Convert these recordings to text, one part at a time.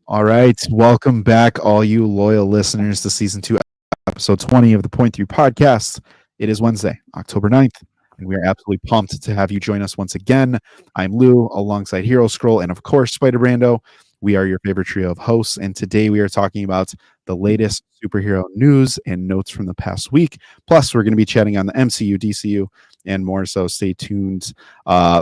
All right. Welcome back, all you loyal listeners, to season 2, episode 20 of the Point 3 podcast. It is Wednesday, October 9th, and we are absolutely pumped to have you join us once again. I'm Lou, alongside Hero Scroll, and of course, Spider Brando. We are your favorite trio of hosts, and today we are talking about the latest superhero news and notes from the past week. Plus, we're going to be chatting on the MCU, DCU, and more. So stay tuned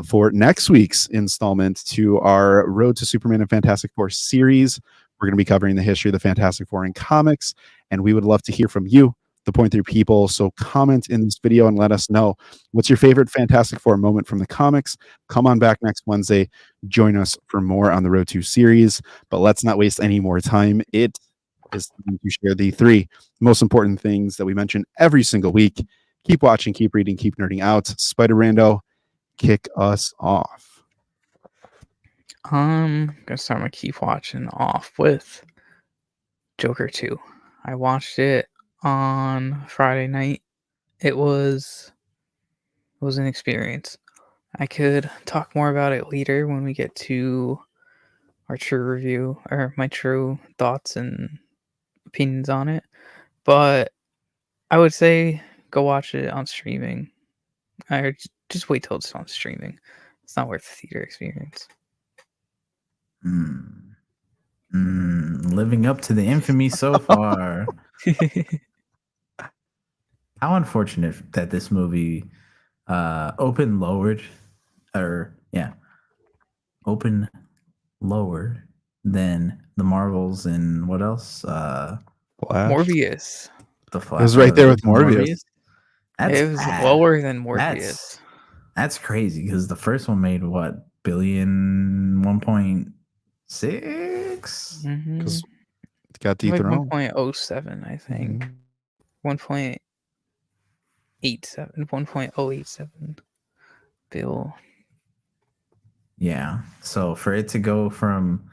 for next week's installment to our Road to Superman and Fantastic Four series. We're going to be covering the history of the Fantastic Four in comics, and we would love to hear from you, the Point 3 people. So comment in this video and let us know what's your favorite Fantastic Four moment from the comics. Come on back next Wednesday. Join us for more on the Road to series. But let's not waste any more time. It is time to share the 3 most important things that we mention every single week. Keep watching, keep reading, keep nerding out. Spider Rando, kick us off. I'm gonna start my keep watching off with Joker 2. I watched it on Friday night. It was an experience. I could talk more about it later when we get to our true review or my true thoughts and opinions on it. But I would say go watch it on streaming. Or just wait till it's on streaming. It's not worth the theater experience. Living up to the infamy so far. How unfortunate that this movie opened lower than the Marvels and what else? Flash. Morbius. The Flash. It was right there with Morbius. It was lower than Morbius. That's crazy because the first one made what billion 1.6 because it got dethroned. 1.07, I think. 1.87 bill. Yeah. So for it to go from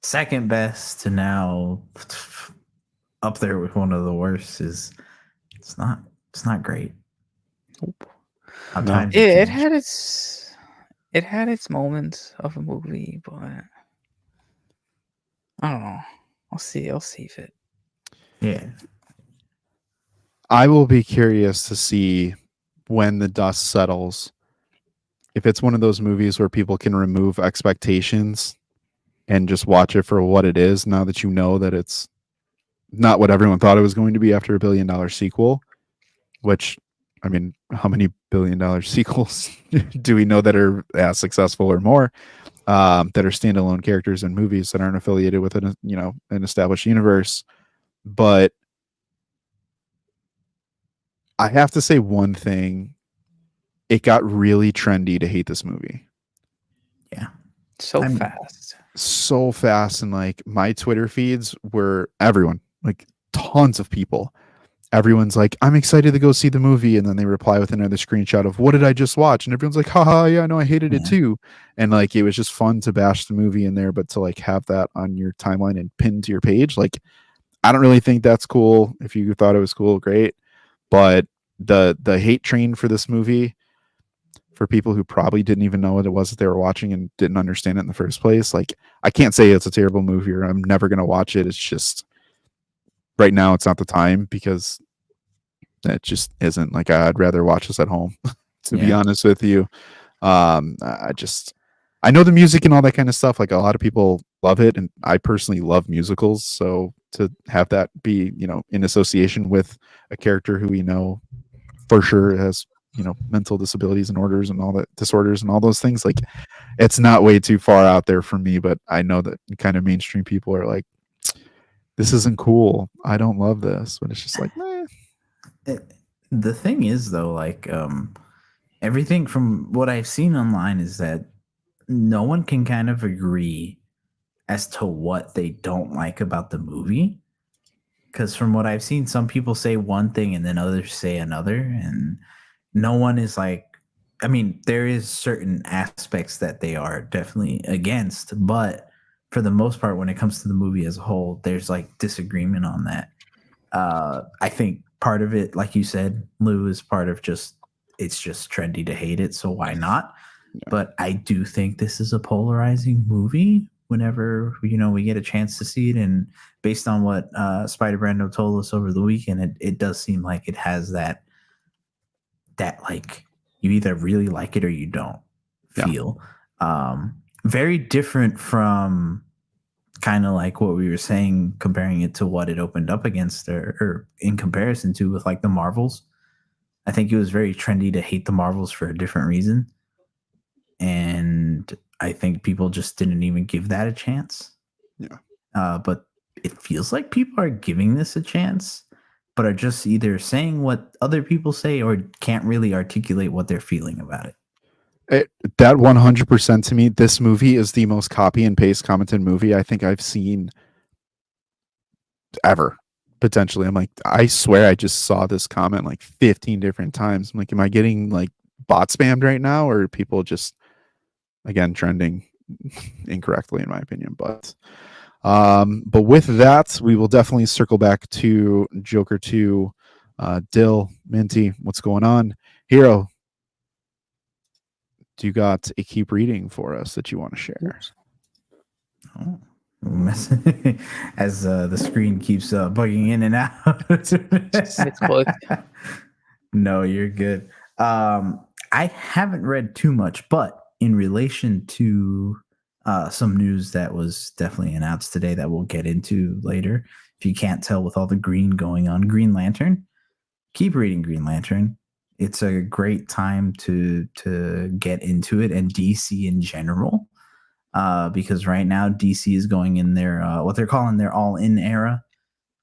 second best to now up there with one of the worst it's not great. Nope. No. It had its moments of a movie, but I don't know. I'll save it. Yeah. I will be curious to see when the dust settles if it's one of those movies where people can remove expectations and just watch it for what it is, now that you know that it's not what everyone thought it was going to be after $1 billion sequel. Which, I mean, how many $1 billion sequels do we know that are as successful or more, that are standalone characters in movies that aren't affiliated with an established universe? But I have to say one thing. It got really trendy to hate this movie. Yeah. So fast. And like my Twitter feeds were everyone, like tons of people. Everyone's like, I'm excited to go see the movie. And then they reply with another screenshot of what did I just watch? And everyone's like, haha, yeah, no, I hated it too. And like, it was just fun to bash the movie in there, but to like have that on your timeline and pinned to your page, like, I don't really think that's cool. If you thought it was cool, great. But the hate train for this movie, for people who probably didn't even know what it was that they were watching and didn't understand it in the first place, like, I can't say it's a terrible movie or I'm never going to watch it. It's just right now it's not the time because it just isn't. Like, I'd rather watch this at home, to be honest with you. I know the music and all that kind of stuff. Like, a lot of people love it, and I personally love musicals. So to have that be, in association with a character who we know for sure has, mental disabilities and disorders and all those things, like, it's not way too far out there for me. But I know that kind of mainstream people are like, this isn't cool. I don't love this. But it's just like, the thing is, though, like, everything from what I've seen online is that no one can kind of agree as to what they don't like about the movie. Because from what I've seen, some people say one thing and then others say another. And no one is like, I mean, there is certain aspects that they are definitely against. But for the most part, when it comes to the movie as a whole, there's like disagreement on that. I think part of it, like you said, Lou, is part of it's just trendy to hate it, so why not? Yeah. But I do think this is a polarizing movie whenever we get a chance to see it. And based on what Spider Brando told us over the weekend, it does seem like it has that like you either really like it or you don't feel. Very different from kind of like what we were saying, comparing it to what it opened up against, or in comparison to with like the Marvels. I think it was very trendy to hate the Marvels for a different reason. And I think people just didn't even give that a chance. Yeah. But it feels like people are giving this a chance, but are just either saying what other people say or can't really articulate what they're feeling about it. That 100% to me, this movie is the most copy and paste commented movie I think I've seen ever. Potentially, I'm like, I swear I just saw this comment like 15 different times. I'm like, am I getting like bot spammed right now, or are people just again trending incorrectly in my opinion? But with that, we will definitely circle back to Joker 2. Dill, Minty, what's going on? Hero, do you got a keep reading for us that you want to share? Oh. As the screen keeps bugging in and out. It's close. No, you're good. I haven't read too much, but in relation to some news that was definitely announced today that we'll get into later, if you can't tell with all the green going on, Green Lantern, keep reading Green Lantern. It's a great time to get into it, and DC in general. Because right now DC is going in their what they're calling their all-in era.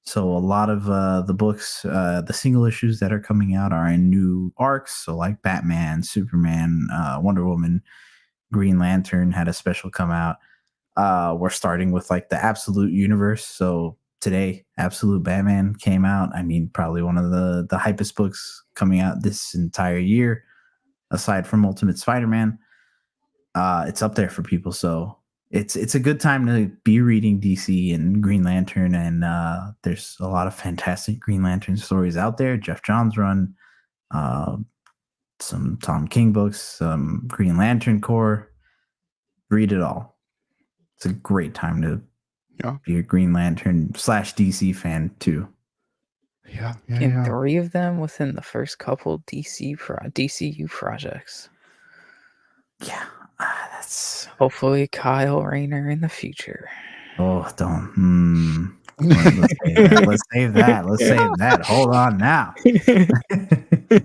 So a lot of the books, the single issues that are coming out are in new arcs. So like Batman, Superman, Wonder Woman, Green Lantern had a special come out. We're starting with like the Absolute Universe. So today, Absolute Batman came out. I mean, probably one of the hypest books coming out this entire year, aside from Ultimate Spider-Man. It's up there for people, so it's a good time to be reading DC and Green Lantern, and there's a lot of fantastic Green Lantern stories out there. Jeff Johns run, some Tom King books, some Green Lantern Corps. Read it all. It's a great time to be a Green Lantern / DC fan too. And 3 of them within the first couple DCU projects. Yeah. That's hopefully Kyle Rayner in the future. Oh, don't. Let's save that. Hold on now.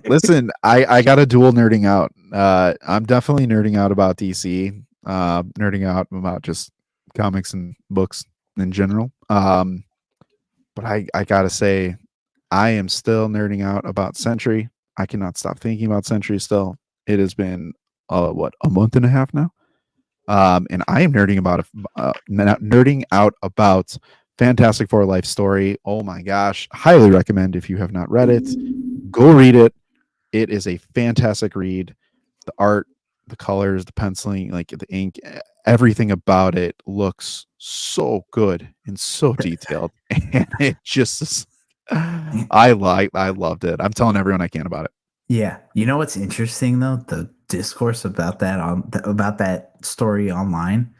Listen, I got a dual nerding out. I'm definitely nerding out about DC. Nerding out about just comics and books in general. But I gotta say, I am still nerding out about Sentry. I cannot stop thinking about Sentry still. It has been a month and a half now. And I am nerding out about Fantastic Four Life Story. Oh my gosh. Highly recommend if you have not read it. Go read it. It is a fantastic read. The art, the colors, the penciling, like the ink, everything about it looks so good and so detailed. And it just I loved it. I'm telling everyone I can about it. Yeah. You know what's interesting though? The discourse about that story online,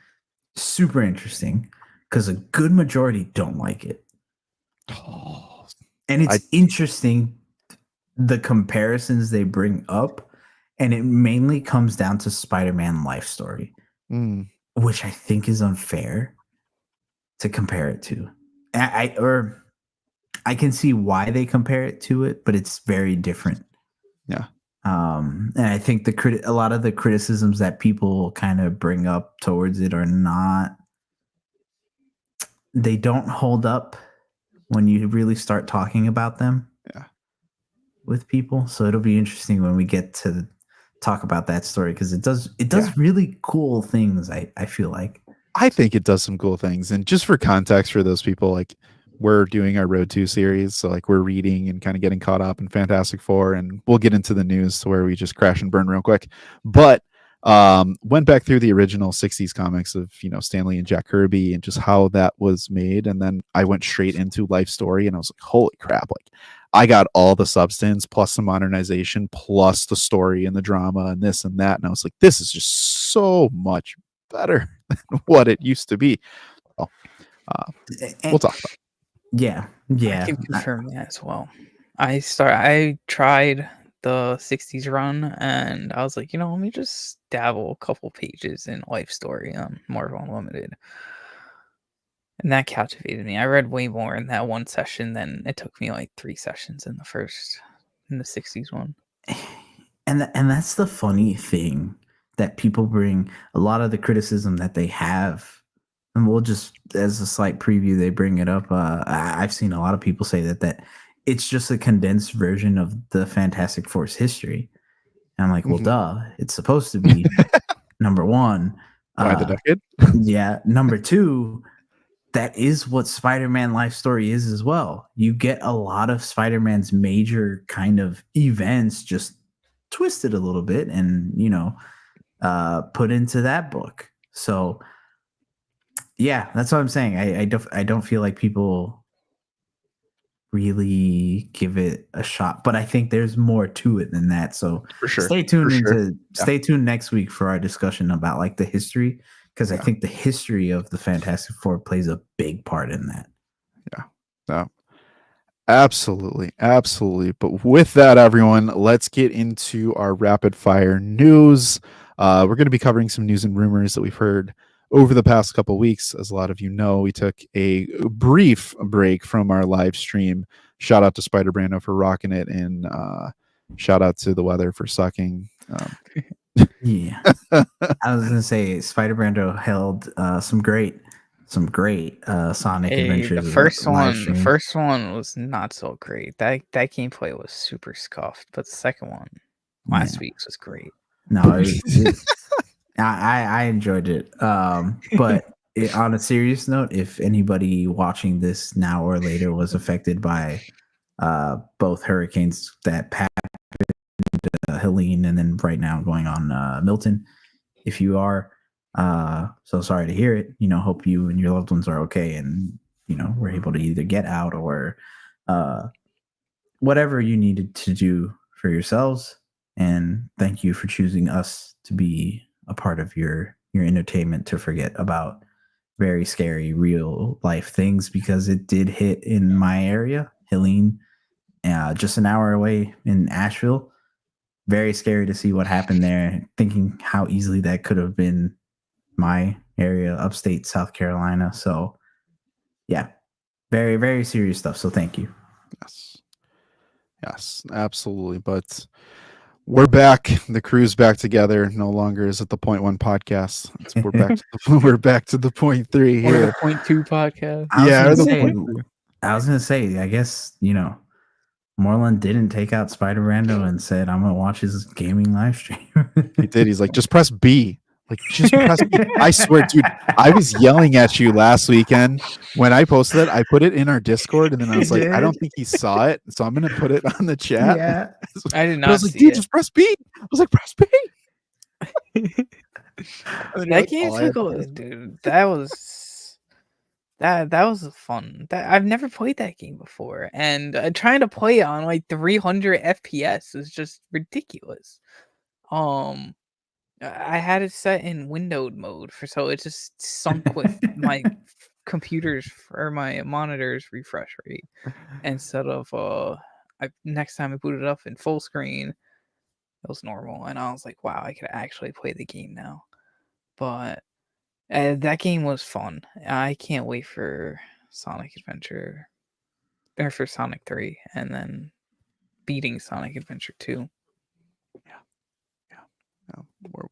super interesting, because a good majority don't like it. And it's interesting the comparisons they bring up, and it mainly comes down to Spider-Man Life Story, which I think is unfair to compare it to. I can see why they compare it to it, but it's very different. Yeah. And I think a lot of the criticisms that people kind of bring up towards it are not, they don't hold up when you really start talking about them with people. So it'll be interesting when we get to talk about that story, because it does really cool things. I feel like. I think it does some cool things. And just for context for those people, like, we're doing our Road 2 series. So like we're reading and kind of getting caught up in Fantastic Four, and we'll get into the news to where we just crash and burn real quick. But went back through the original 60s comics of, Stan Lee and Jack Kirby and just how that was made. And then I went straight into Life Story, and I was like, holy crap. Like, I got all the substance plus the modernization plus the story and the drama and this and that. And I was like, this is just so much better than what it used to be. Well, we'll talk about it. Yeah, I can confirm that as well. I tried the 60s run, and I was like, let me just dabble a couple pages in Life Story on Marvel Unlimited. And that captivated me. I read way more in that one session than it took me like 3 sessions in the 60s one. And that's the funny thing that people bring a lot of the criticism that they have, and we'll just, as a slight preview, they bring it up. I've seen a lot of people say that it's just a condensed version of the Fantastic Four's history. And I'm like, well, duh, it's supposed to be number one. By the decade? Yeah. Number two, that is what Spider-Man life story is as well. You get a lot of Spider-Man's major kind of events just twisted a little bit and, put into that book. So yeah, that's what I'm saying. I don't feel like people really give it a shot, but I think there's more to it than that. So For sure. Stay tuned Yeah. Stay tuned next week for our discussion about like the history, because I think the history of the Fantastic Four plays a big part in that. Yeah. No. Absolutely. But with that, everyone, let's get into our rapid fire news. We're going to be covering some news and rumors that we've heard over the past couple weeks. As a lot of you know, we took a brief break from our live stream. Shout out to Spider Brando for rocking it, and shout out to the weather for sucking. Yeah, I was gonna say Spider Brando held some great Sonic Adventures. The first one was not so great. That gameplay was super scuffed, but the second one last week's was great. No, I enjoyed it. But on a serious note, if anybody watching this now or later was affected by both hurricanes that passed Helene and then right now going on Milton, if you are, so sorry to hear it. Hope you and your loved ones are okay, and we're able to either get out or whatever you needed to do for yourselves. And thank you for choosing us to be a part of your entertainment, to forget about very scary real life things, because it did hit in my area, Helene, just an hour away in Asheville. Very scary to see what happened there, thinking how easily that could have been my area, upstate South Carolina. So yeah, very, very serious stuff. So thank you. Yes, absolutely. But we're back. The crew's back together. No longer is it the Point One podcast. We're back to the Point Three here. Or the Point Two podcast. I was gonna say, I guess Moreland didn't take out Spider Brando and said, "I'm gonna watch his gaming live stream." He did. He's like, just press B. Like, just press B. I swear, dude, I was yelling at you last weekend when I posted it. I put it in our Discord, and then I was like, I don't think he saw it, so I'm gonna put it on the chat. Yeah, I did not. I was like, dude, just press B. I was like, press B. That game took a dude. That was fun. I've never played that game before, and trying to play it on like 300 FPS is just ridiculous. I had it set in windowed mode so it just sunk with my computer's or my monitor's refresh rate instead of next time I booted up in full screen, it was normal, and I was like, wow, I could actually play the game now. But that game was fun. I can't wait for Sonic Adventure, or for Sonic 3, and then beating Sonic Adventure 2.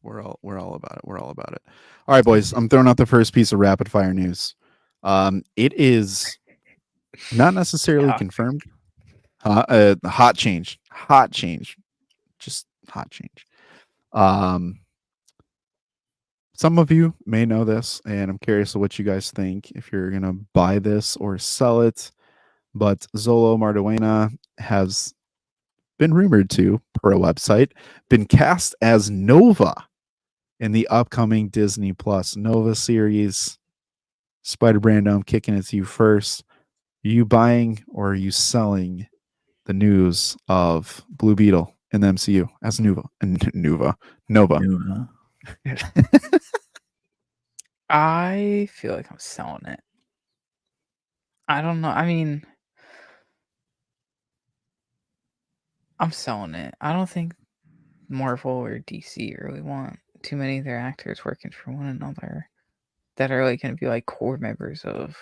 We're all about it. We're all about it. All right, boys. I'm throwing out the first piece of rapid fire news. It is not necessarily confirmed. Hot change. Just hot change. Some of you may know this, and I'm curious of what you guys think, if you're gonna buy this or sell it. But Zolo Marduena has been rumored to, per a website, been cast as Nova in the upcoming Disney Plus Nova series. Spider Brando, I'm kicking it to you first. Are you buying or are you selling the news of Blue Beetle in the MCU as Nova? I feel like I'm selling it. I don't know. I mean, I'm selling it. I don't think Marvel or DC really want too many of their actors working for one another that are like going to be like core members of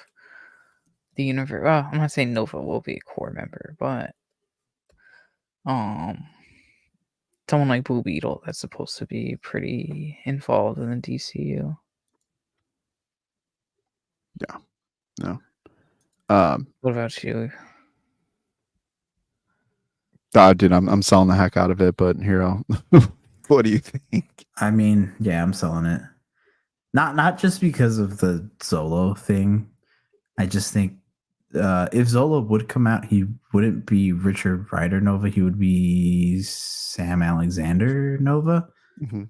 the universe. Well, I'm not saying Nova will be a core member, but someone like Blue Beetle that's supposed to be pretty involved in the DCU. Yeah. No. What about you? Dude, I'm selling the heck out of it, but Hero, what do you think? I mean, yeah, I'm selling it. Not just because of the Zolo thing. I just think if Zolo would come out, he wouldn't be Richard Rider Nova. He would be Sam Alexander Nova, Mm-hmm.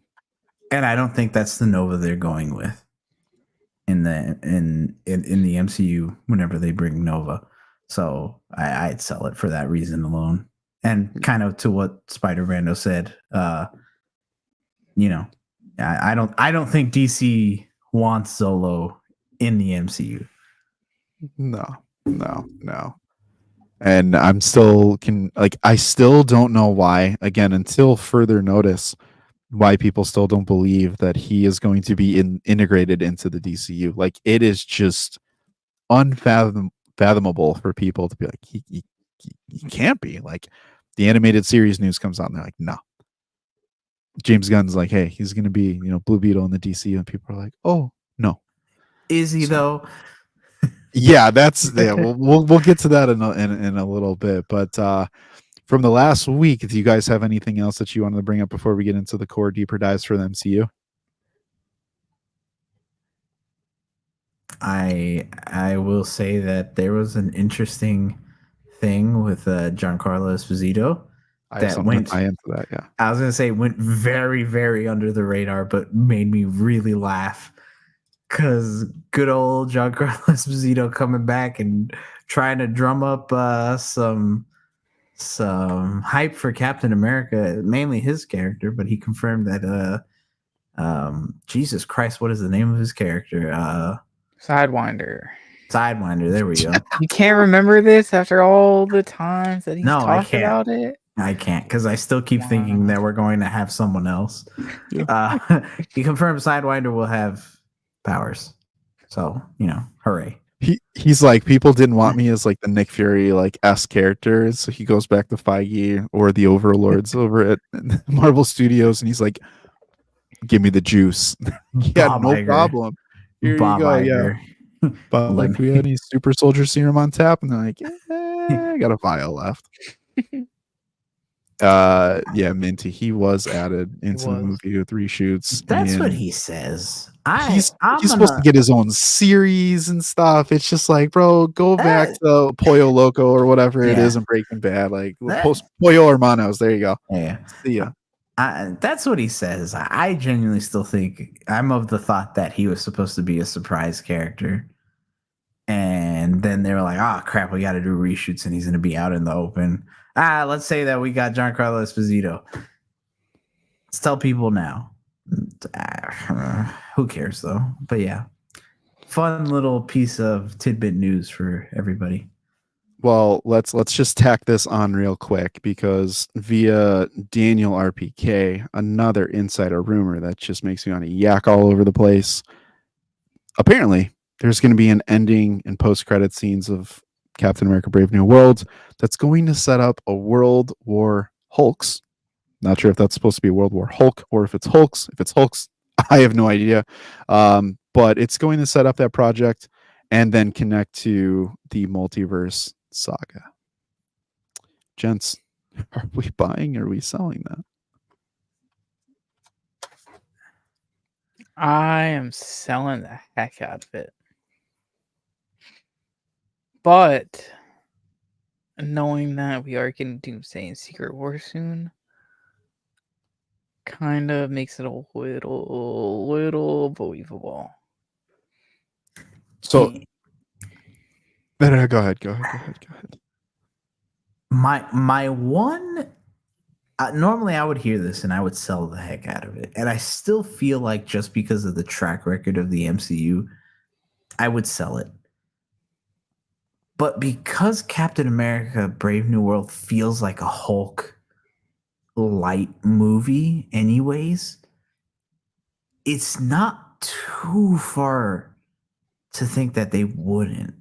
and I don't think that's the Nova they're going with in the MCU whenever they bring Nova. So I'd sell it for that reason alone, and kind of to what Spider Rando said. You know, I don't think DC wants Zolo in the MCU. No. And I'm still I still don't know why, again, until further notice, why people still don't believe that he is going to be integrated into the DCU. Like, it is just unfathomable for people to be like, he can't be. Like, the animated series news comes out and they're like, no. James Gunn's like, hey, he's going to be, Blue Beetle in the DCU, and people are like, oh, no. Is he though? Yeah, we'll get to that in a little bit, but from the last week, do you guys have anything else that you wanted to bring up before we get into the core deeper dives for the MCU? I will say that there was an interesting thing with Giancarlo Esposito I have something to tie into that. Yeah, I was gonna say went very, very under the radar, but made me really laugh because good old Giancarlo Esposito coming back and trying to drum up some hype for Captain America, mainly his character, but he confirmed that Jesus Christ, what is the name of his character? Sidewinder. Sidewinder, there we go. You can't remember this after all the times that he's talked can't. about it? I can't, because I still keep thinking that we're going to have someone else. Yeah. He confirmed Sidewinder will have powers. So, hooray. He's like, people didn't want me as like the Nick Fury like S character, so he goes back to Feige or the overlords over at Marvel Studios, and he's like, give me the juice. Yeah, Bob no Iger. problem. Here Bob you go. Iger. Yeah. But like, we had any super soldier serum on tap, and they're like, I got a vial left. Yeah, Minty, he was added into the movie with reshoots. That's what he says. He's supposed to get his own series and stuff. It's just like, bro, go back to Pollo Loco or whatever it is in Breaking Bad. Like, post Pollo Hermanos. There you go. Yeah. See ya. That's what he says. I genuinely still think I'm of the thought that he was supposed to be a surprise character. And then they were like, oh, crap, we got to do reshoots and he's going to be out in the open. Let's say that we got Giancarlo Esposito. Let's tell people now. Who cares, though? But yeah, fun little piece of tidbit news for everybody. Well, let's just tack this on real quick, because via Daniel RPK, another insider rumor that just makes me want to yak all over the place. Apparently, there's going to be an ending and post-credit scenes of Captain America: Brave New World that's going to set up a World War Hulks. Not sure if that's supposed to be World War Hulk or if it's Hulks. If it's Hulks, I have no idea. But it's going to set up that project and then connect to the multiverse saga. Gents, are we buying or are we selling that? I am selling the heck out of it. But knowing that we are getting Doomsday and Secret War soon kind of makes it a little believable. So, go ahead. My one Normally I would hear this and I would sell the heck out of it. And I still feel like just because of the track record of the MCU, I would sell it. But because Captain America Brave New World feels like a Hulk light movie anyways, it's not too far to think that they wouldn't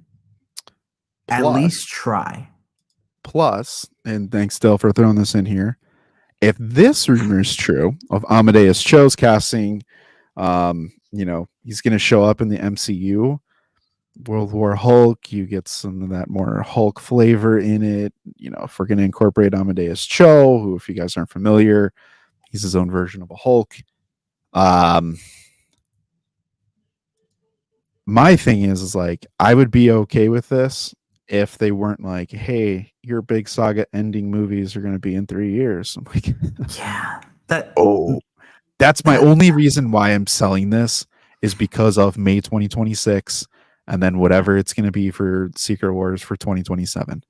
at least try. Plus, and thanks Del for throwing this in here, if this rumor is true of Amadeus Cho's casting, he's going to show up in the MCU, World War Hulk, you get some of that more Hulk flavor in it. If we're going to incorporate Amadeus Cho, who, if you guys aren't familiar, he's his own version of a Hulk. My thing is like, I would be okay with this if they weren't like, hey, your big saga ending movies are going to be in 3 years. I'm like, yeah, that's my only reason why I'm selling this, is because of May 2026 and then whatever it's going to be for Secret Wars for 2027.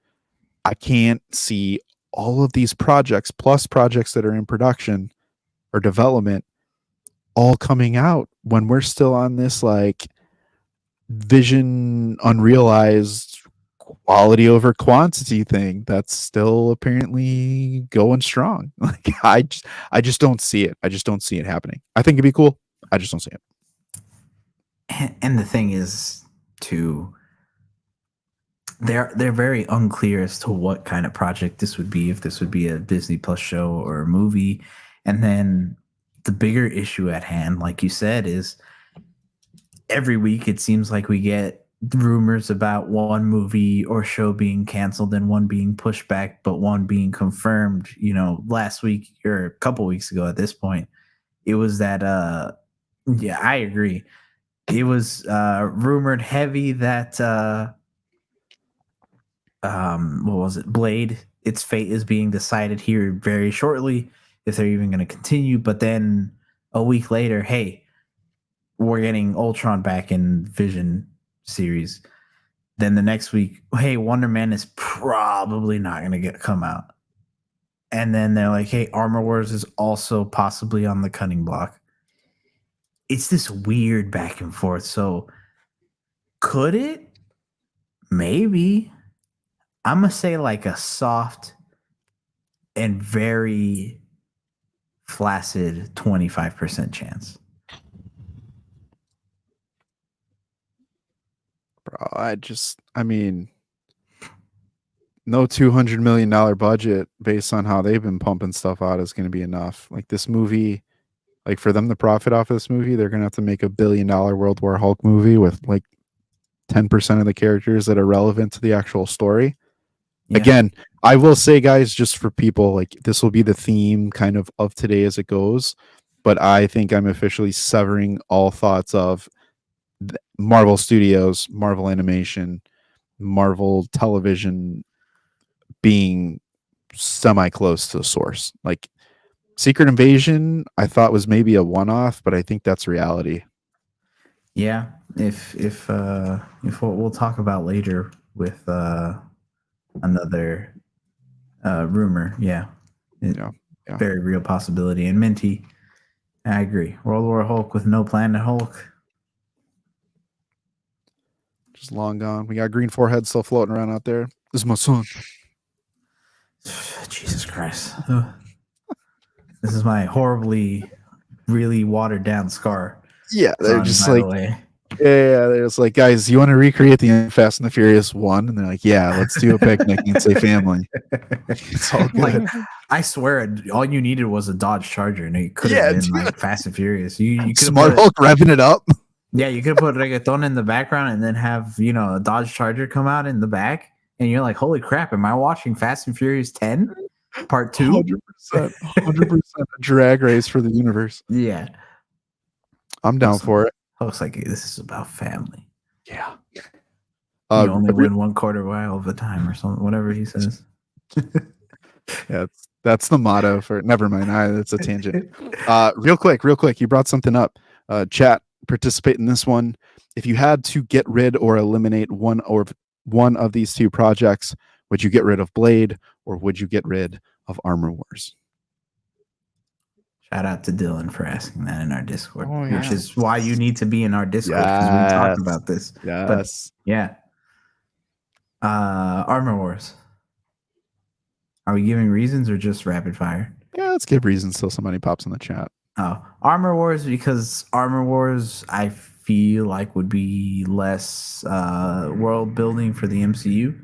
I can't see all of these projects plus projects that are in production or development all coming out when we're still on this like vision unrealized quality over quantity thing that's still apparently going strong. Like I just don't see it. I just don't see it happening. I think it'd be cool. I just don't see it. And the thing is, too, they're very unclear as to what kind of project this would be, if this would be a Disney Plus show or a movie. And then the bigger issue at hand, like you said, is every week it seems like we get rumors about one movie or show being canceled and one being pushed back, but one being confirmed. Last week or a couple weeks ago at this point, it was that yeah, I agree. It was rumored heavy that what was it? Blade, its fate is being decided here very shortly, if they're even going to continue. But then a week later, hey, we're getting Ultron back in Vision series. Then the next week, hey, Wonder Man is probably not going to come out. And then they're like, hey, Armor Wars is also possibly on the cutting block. It's this weird back and forth. So could it? Maybe. I'm going to say like a soft and very flaccid 25% chance. Bro, no $200 million budget based on how they've been pumping stuff out is going to be enough. Like this movie, like for them to profit off of this movie, they're going to have to make $1 billion World War Hulk movie with like 10% of the characters that are relevant to the actual story. Yeah. Again, I will say, guys, just for people, like this will be the theme kind of today as it goes. But I think I'm officially severing all thoughts of Marvel Studios, Marvel Animation, Marvel Television being semi-close to the source. Like Secret Invasion, I thought was maybe a one-off, but I think that's reality. Yeah, if what we'll talk about later with another rumor, yeah, very real possibility. And Minty, I agree. World War Hulk with no Planet Hulk, just long gone. We got green forehead still floating around out there. This is my son. Jesus Christ. This is my horribly, really watered down scar. Yeah, they're just like, they're just like, guys, you want to recreate the Fast and the Furious 1? And they're like, yeah, let's do a picnic and say family. It's all good. Like, I swear, all you needed was a Dodge Charger, and it could have been like Fast and Furious. You could Smart Hulk revving it up. Yeah, you could have put reggaeton in the background and then have a Dodge Charger come out in the back, and you're like, holy crap, am I watching Fast and Furious 10 Part 2? 100% a drag race for the universe. Yeah. I'm down for it. I was like, this is about family. Yeah. You only win 1/4 mile of the time or something, whatever he says. Yeah, that's the motto for never mind. That's a tangent. Real quick, you brought something up. Chat, participate in this one. If you had to get rid or eliminate one of these two projects, would you get rid of Blade or would you get rid of Armor Wars? Shout out to Dylan for asking that in our Discord, Oh, which yeah. is why you need to be in our Discord because we talk Yes. about this. Yes. But yeah. Armor Wars. Are we giving reasons or just rapid fire? Yeah, let's give reasons till somebody pops in the chat. Oh, Armor Wars, because Armor Wars, I feel like would be less world building for the MCU.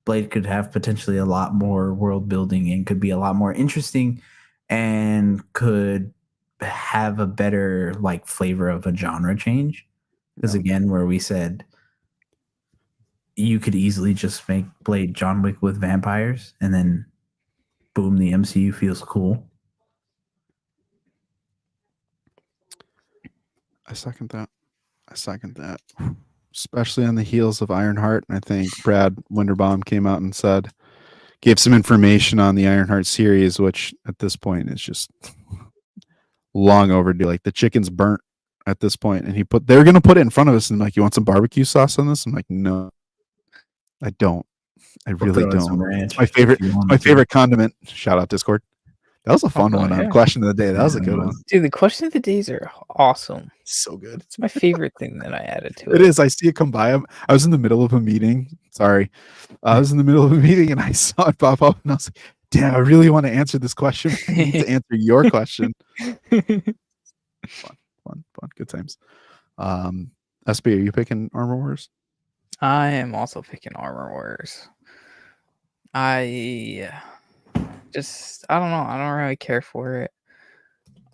Blade could have potentially a lot more world building and could be a lot more interesting and could have a better like flavor of a genre change. Because again, where we said you could easily just make Blade John Wick with vampires and then boom, the MCU feels cool. I second that. Especially on the heels of Ironheart. And I think Brad Winderbaum came out and gave some information on the Ironheart series, which at this point is just long overdue. Like the chicken's burnt at this point, and they're gonna put it in front of us and like, you want some barbecue sauce on this? I'm like, no, I don't. I really don't. It's my favorite condiment. Shout out Discord. That was a fun one on Question of the Day. That was a good one. Dude, the Question of the Days are awesome. So good. It's my favorite thing that I added to it. It is. I see it come by. I was in the middle of a meeting. Sorry. I was in the middle of a meeting and I saw it pop up and I was like, damn, I really want to answer this question. I need to answer your question. Fun. Good times. SB, are you picking Armor Wars? I am also picking Armor Wars. I don't know. I don't really care for it.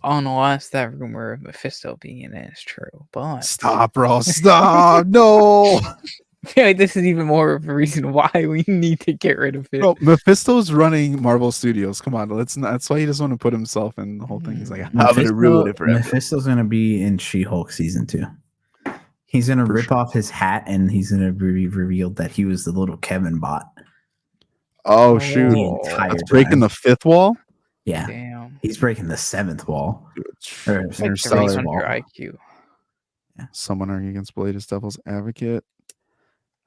Unless that rumor of Mephisto being in it is true. But stop, bro. Stop. No. I feel like this is even more of a reason why we need to get rid of it. Bro, Mephisto's running Marvel Studios. Come on, that's why he doesn't want to put himself in the whole thing. He's like, how would it ruin it for him? Mephisto's gonna be in She-Hulk season 2. He's gonna rip off his hat and he's gonna be revealed that he was the little Kevin bot. Oh shoot! That's breaking the 5th wall. Yeah, damn. He's breaking the 7th wall. Or like 300 IQ. Yeah. Someone argue against Blade as Devil's Advocate.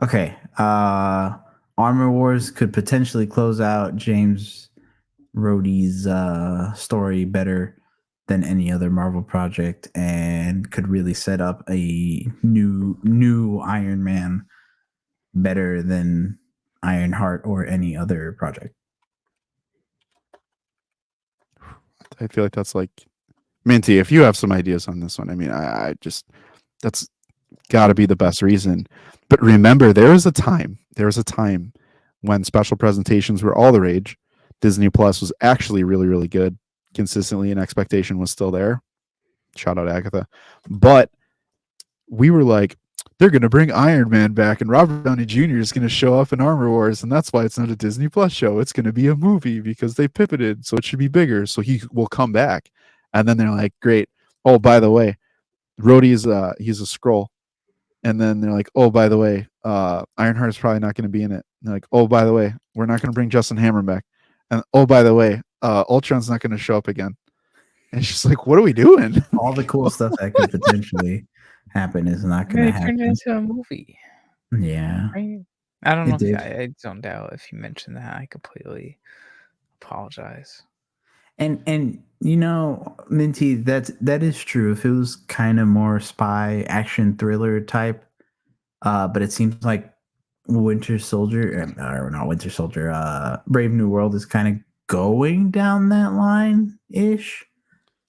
Okay. Armor Wars could potentially close out James Rhodey's story better than any other Marvel project and could really set up a new Iron Man better than Ironheart or any other project. I feel like that's like Minty, if you have some ideas on this one, I mean, I just, that's got to be the best reason. But remember, there was a time when special presentations were all the rage. Disney Plus was actually really, really good consistently, and expectation was still there. Shout out Agatha. But we were like, they're going to bring Iron Man back, and Robert Downey Jr. is going to show up in Armor Wars, and that's why it's not a Disney Plus show. It's going to be a movie because they pivoted, so it should be bigger, so he will come back. And then they're like, great. Oh, by the way, Rhodey is he's a Skrull. And then they're like, oh, by the way, Ironheart is probably not going to be in it. And they're like, oh, by the way, we're not going to bring Justin Hammer back. And oh, by the way, Ultron's not going to show up again. And it's just like, what are we doing? All the cool stuff that could potentially happen is not going to happen. It turned into a movie. Yeah. Right? I don't know. I zoned out if you mentioned that. I completely apologize. And you know, Minty, that is true. If it was kind of more spy action thriller type, but it seems like Winter Soldier, or not Winter Soldier, Brave New World is kind of going down that line ish.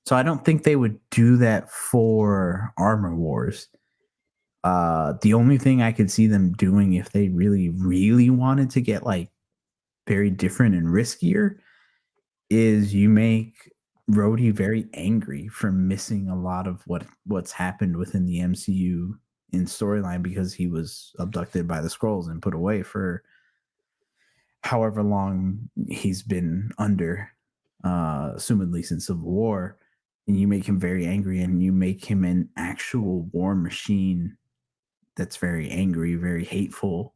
So I don't think they would do that for Armor Wars. The only thing I could see them doing if they really, really wanted to get like very different and riskier is you make Rhodey very angry for missing a lot of what's happened within the MCU in storyline because he was abducted by the Skrulls and put away for however long he's been under, assumedly since Civil War. And you make him very angry and you make him an actual war machine that's very angry, very hateful.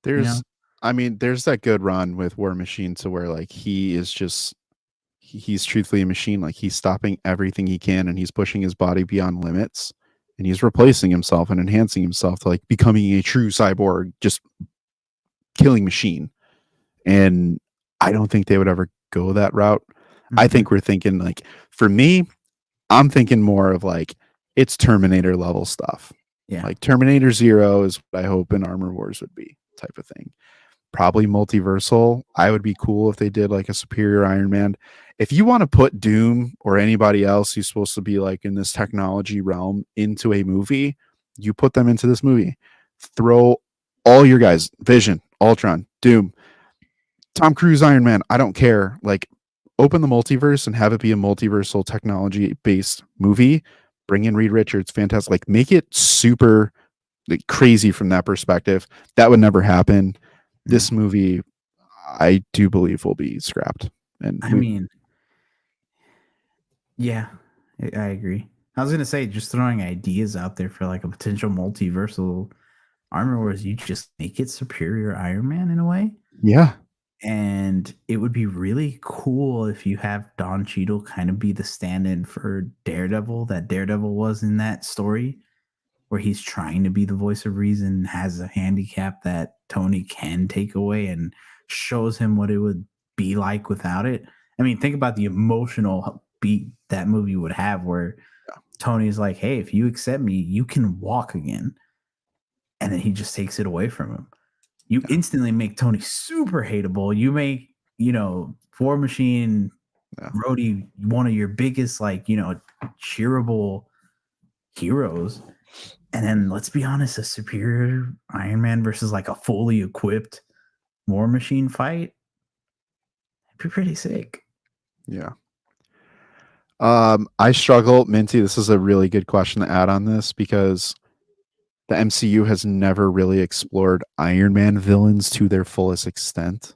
There's that good run with War Machine to where like he is just he's truthfully a machine. Like he's stopping everything he can and he's pushing his body beyond limits and he's replacing himself and enhancing himself to like becoming a true cyborg, just killing machine. And I don't think they would ever go that route. I think we're thinking like, for me, I'm thinking more of like it's Terminator level stuff. Yeah. Like Terminator Zero is what I hope an Armor Wars would be, type of thing. Probably multiversal. I would be cool if they did like a superior Iron Man. If you want to put Doom or anybody else who's supposed to be like in this technology realm into a movie, you put them into this movie. Throw all your guys, Vision, Ultron, Doom, Tom Cruise, Iron Man, I don't care. Like, open the multiverse and have it be a multiversal technology based movie. Bring in Reed Richards, fantastic. Like, make it super like crazy from that perspective. That would never happen. This movie, I do believe, will be scrapped. And I mean, yeah, I agree. I was gonna say, just throwing ideas out there for like a potential multiversal Armor Wars, you just make it superior Iron Man in a way. yeah, And it would be really cool if you have Don Cheadle kind of be the stand-in for Daredevil that Daredevil was in that story, where he's trying to be the voice of reason, has a handicap that Tony can take away, and shows him what it would be like without it. I mean, think about the emotional beat that movie would have, where Tony's like, hey, if you accept me, you can walk again. And then he just takes it away from him. You instantly make Tony super hateable. You make, War Machine, Rhodey, one of your biggest, cheerable heroes. And then let's be honest, a superior Iron Man versus like a fully equipped War Machine fight, it'd be pretty sick. yeah. I struggle, Minty. This is a really good question to add on this, because the MCU has never really explored Iron Man villains to their fullest extent.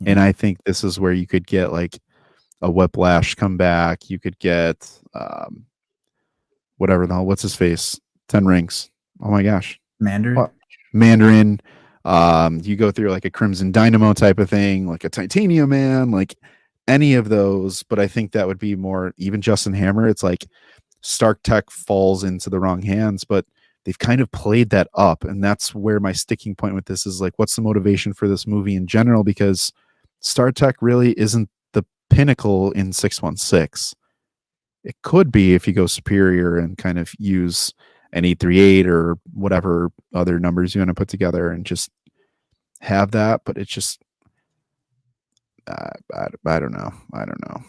And I think this is where you could get like a Whiplash come back. You could get whatever the hell, what's his face? 10 Rings. Oh my gosh. Mandarin. Mandarin. You go through like a Crimson Dynamo type of thing, like a Titanium Man, like any of those. But I think that would be more, even Justin Hammer. It's like Stark Tech falls into the wrong hands, but they've kind of played that up. And that's where my sticking point with this is like, what's the motivation for this movie in general? Because Star Trek really isn't the pinnacle in 616. It could be if you go superior and kind of use an 838 or whatever other numbers you want to put together and just have that. But it's just, I don't know. I don't know.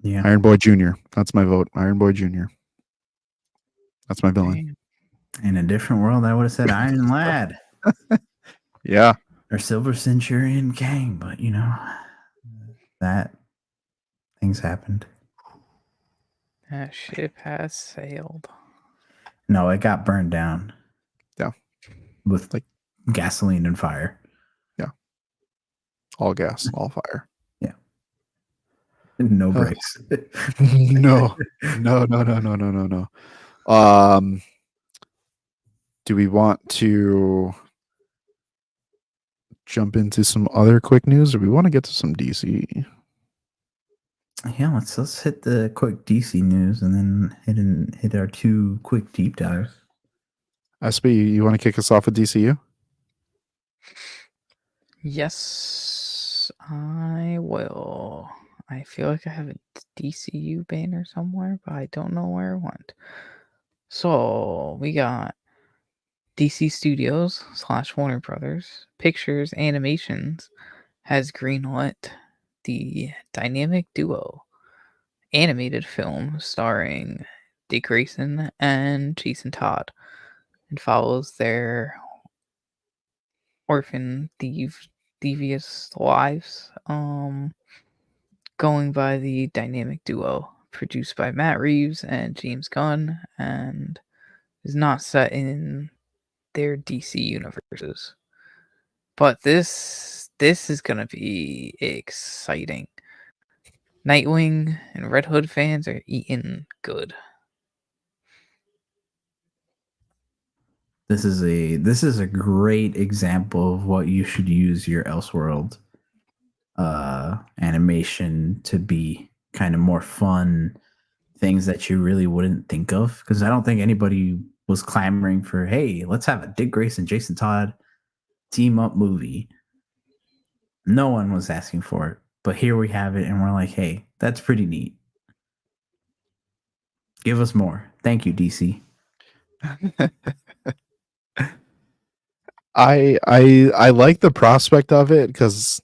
Yeah. Iron Boy Jr. That's my vote. Iron Boy Jr. That's my villain. In a different world, I would have said Iron Lad. Yeah. Or Silver Centurion Kang, but that things happened. That ship has sailed. No, it got burned down. Yeah. With like gasoline and fire. Yeah. All gas, all fire. Yeah. No brakes. No. Do we want to jump into some other quick news, or we want to get to some DC? Yeah, let's hit the quick DC news and then hit our two quick deep dives. SB, you want to kick us off with DCU? Yes, I will. I feel like I have a DCU banner somewhere, but I don't know where it went. So we got DC Studios / Warner Brothers Pictures Animations has greenlit the dynamic duo animated film starring Dick Grayson and Jason Todd. It follows their orphan devious lives, going by the dynamic duo, produced by Matt Reeves and James Gunn, and is not set in their DC universes. But this is gonna be exciting. Nightwing and Red Hood fans are eating good. This is a great example of what you should use your Elseworld animation to be, kind of more fun things that you really wouldn't think of, because I don't think anybody was clamoring for, hey, let's have a Dick Grayson, Jason Todd team up movie. No one was asking for it. But here we have it, and we're like, hey, that's pretty neat. Give us more. Thank you, DC. I like the prospect of it because,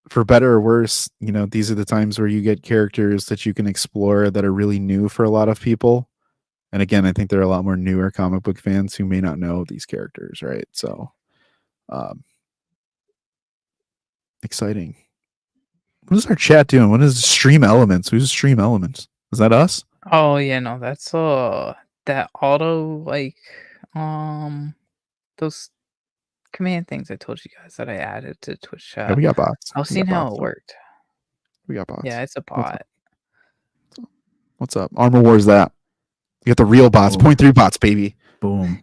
for better or worse, these are the times where you get characters that you can explore that are really new for a lot of people. And again, I think there are a lot more newer comic book fans who may not know these characters, right? So, exciting. What is our chat doing? What is Stream Elements? Who's Stream Elements? Is that us? Oh yeah, no, that's that auto those command things I told you guys that I added to Twitch Yeah, chat. we got bots. I was We seeing got how bots. it worked. We got bots. Yeah, it's a What's bot. What's up? Armor Wars that. You got the real bots. Boom. 0.3 bots, baby. Boom.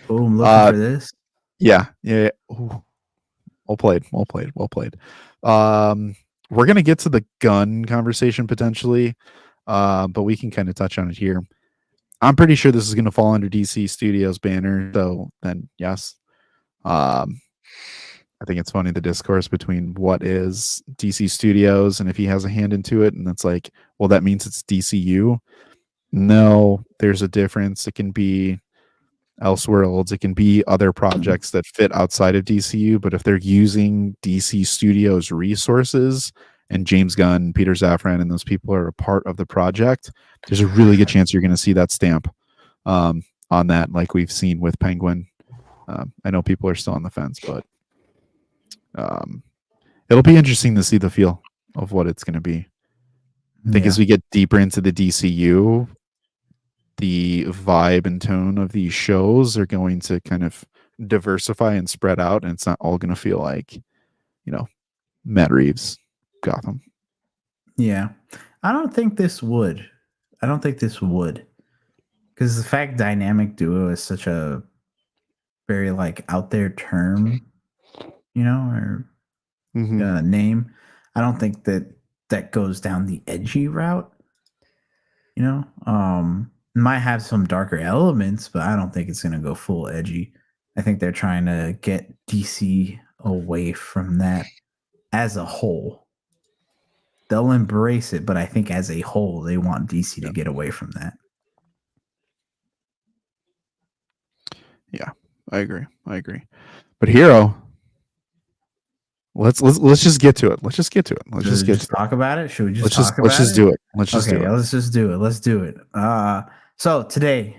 Boom. Looking for this. Yeah. Ooh. Well played. We're gonna get to the gun conversation potentially, but we can kind of touch on it here. I'm pretty sure this is gonna fall under DC Studios banner, so then yes. I think it's funny the discourse between what is DC Studios and if he has a hand into it, and it's like, well, that means it's DCU. No, there's a difference. It can be Elseworlds, it can be other projects that fit outside of DCU, but if they're using DC Studios resources and James Gunn, Peter Safran, and those people are a part of the project, there's a really good chance you're going to see that stamp on that, like we've seen with Penguin. I know people are still on the fence, but it'll be interesting to see the feel of what it's going to be. I think as we get deeper into the DCU, the vibe and tone of these shows are going to kind of diversify and spread out, and it's not all going to feel like, Matt Reeves, Gotham. Yeah. I don't think this would. Because the fact dynamic duo is such a very out there term, or name. I don't think that goes down the edgy route. Might have some darker elements, but I don't think it's going to go full edgy. I think they're trying to get DC away from that as a whole. They'll embrace it, but I think as a whole, they want DC to get away from that. Yeah, I agree. But Hero, let's just get to it. Let's just Talk about it. Should we just talk about it? Let's just do it. Let's just do it. Let's do it. So today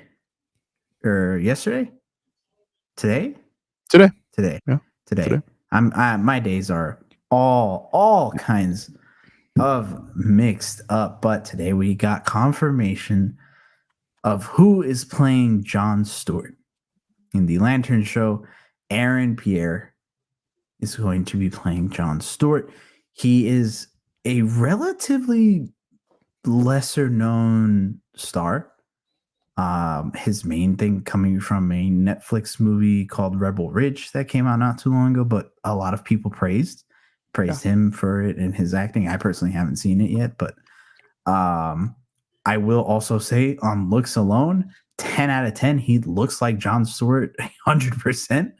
or yesterday? Today. Yeah. Today. My days are all kinds of mixed up, but today we got confirmation of who is playing John Stewart in the Lantern show. Pierre is going to be playing John Stewart. He is a relatively lesser known star. His main thing coming from a Netflix movie called Rebel Ridge that came out not too long ago, but a lot of people praised him for it and his acting. I personally haven't seen it yet, but I will also say on looks alone, 10 out of 10, he looks like John Stewart 100%.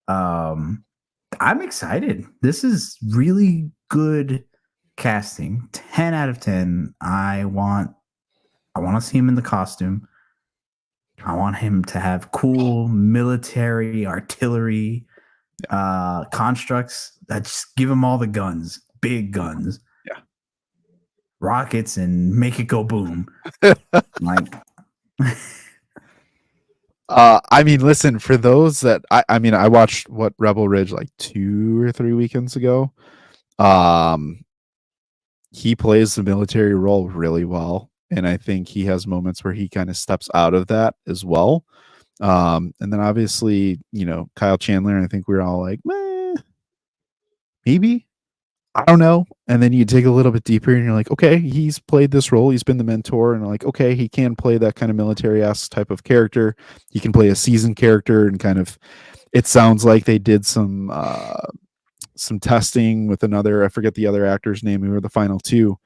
I'm excited. This is really good casting. 10 out of 10. I want to see him in the costume. I want him to have cool military artillery constructs that just give him all the guns, big guns, rockets, and make it go boom. Listen, for those that I watched Rebel Ridge 2 or 3 weekends ago. He plays the military role really well, and I think he has moments where he kind of steps out of that as well. And then obviously, Kyle Chandler, I think we're all like, maybe, I don't know. And then you dig a little bit deeper and you're like, okay, he's played this role. He's been the mentor, and like, okay, he can play that kind of military-esque type of character. He can play a seasoned character, and kind of, it sounds like they did some testing with another, I forget the other actor's name, who were the final two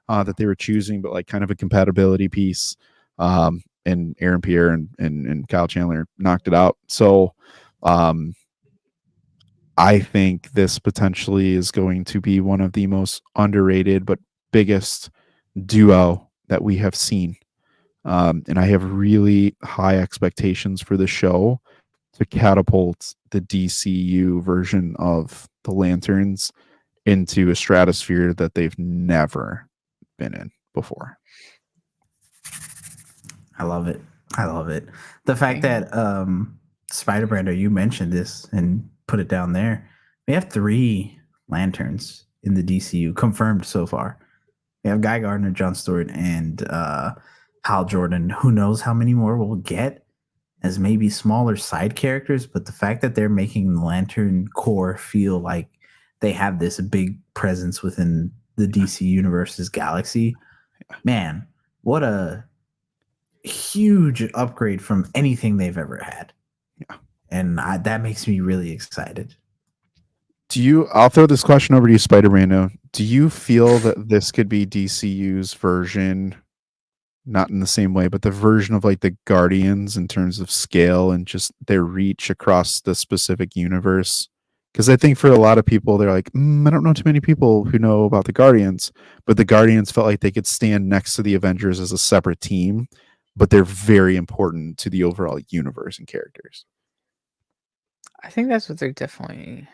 that they were choosing, but kind of a compatibility piece. And Pierre and Kyle Chandler knocked it out. So I think this potentially is going to be one of the most underrated but biggest duo that we have seen. And I have really high expectations for the show to catapult the DCU version of the Lanterns into a stratosphere that they've never been in before. I love it. I love it. The fact that Spider-Brander, you mentioned this and put it down there. We have 3 Lanterns in the DCU confirmed so far. We have Guy Gardner, John Stewart, and Hal Jordan. Who knows how many more we'll get as maybe smaller side characters, but the fact that they're making the Lantern Corps feel like they have this big presence within the DC Universe's galaxy, man, what a huge upgrade from anything they've ever had. Yeah. And that makes me really excited. I'll throw this question over to you, Spider-Man. Now, do you feel that this could be DCU's version, not in the same way, but the version of like the Guardians in terms of scale and just their reach across the specific universe? Because I think for a lot of people, they're like, I don't know too many people who know about the Guardians, but the Guardians felt like they could stand next to the Avengers as a separate team, but they're very important to the overall universe and characters. I think that's what they're definitely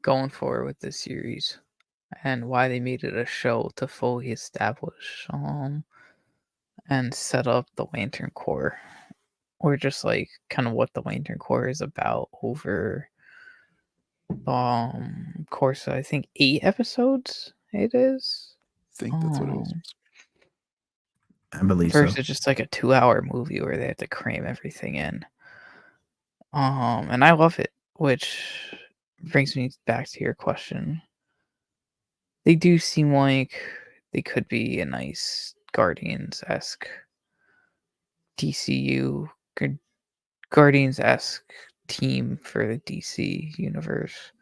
going for with this series, and why they made it a show to fully establish and set up the Lantern Corps, or just like kind of what the Lantern Corps is about over course I think 8 episodes it is. I think that's what it was. I believe Versus so. just like a 2-hour movie where they have to cram everything in. And I love it, which brings me back to your question. They do seem like they could be a nice Guardians-esque DCU, Guardians-esque team for the DC universe.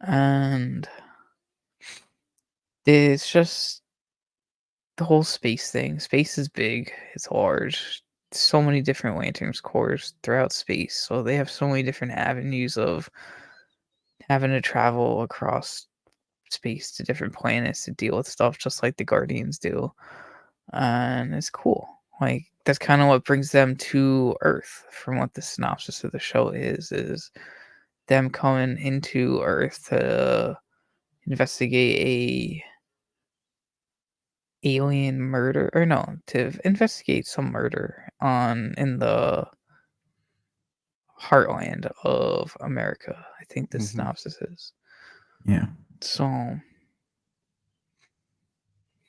And it's just the whole space thing. Space is big, it's large. So many different Lanterns Corps throughout space. So they have so many different avenues of having to travel across space to different planets to deal with stuff just like the Guardians do. And it's cool. Like, that's kind of what brings them to Earth, from what the synopsis of the show is them coming into Earth to investigate alien murder, or no, to investigate some murder in the heartland of America. I think the synopsis is. Yeah. So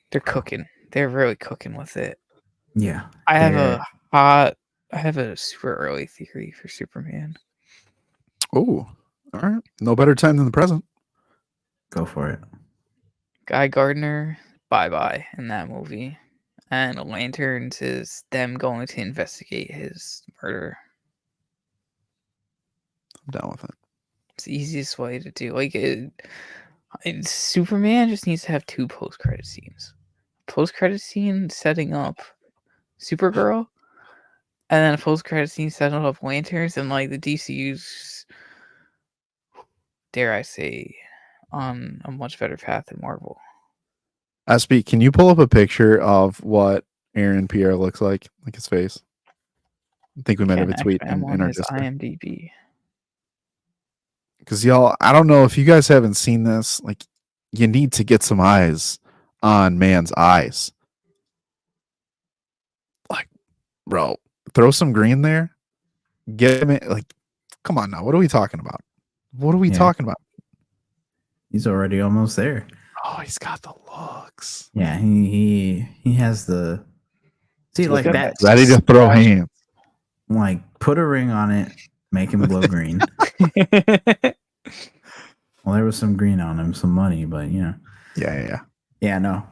they're cooking. They're really cooking with it. Yeah. I have a super early theory for Superman. Oh, all right. No better time than the present. Go for it. Guy Gardner, bye-bye in that movie. And Lanterns is them going to investigate his murder. I'm down with it. It's the easiest way to do. Like, Superman just needs to have 2 post-credit scenes. Post-credit scene setting up Supergirl, and then a post-credit scene setting up Lanterns, and like the DCU's, dare I say, on a much better path than Marvel. SB, can you pull up a picture of what Aaron Pierre looks like his face? I think we might have a tweet I'm on in our his Discord. IMDb. Because y'all, I don't know if you guys haven't seen this. Like, you need to get some eyes on man's eyes. Like, bro, throw some green there. Get him in, like, come on now. What are we talking about? What are we talking about? He's already almost there. Oh, he's got the looks. Yeah, he has the like that. Ready to throw hands. Like, put a ring on it, make him glow green. Well, there was some green on him, some money, but you know. Yeah. No.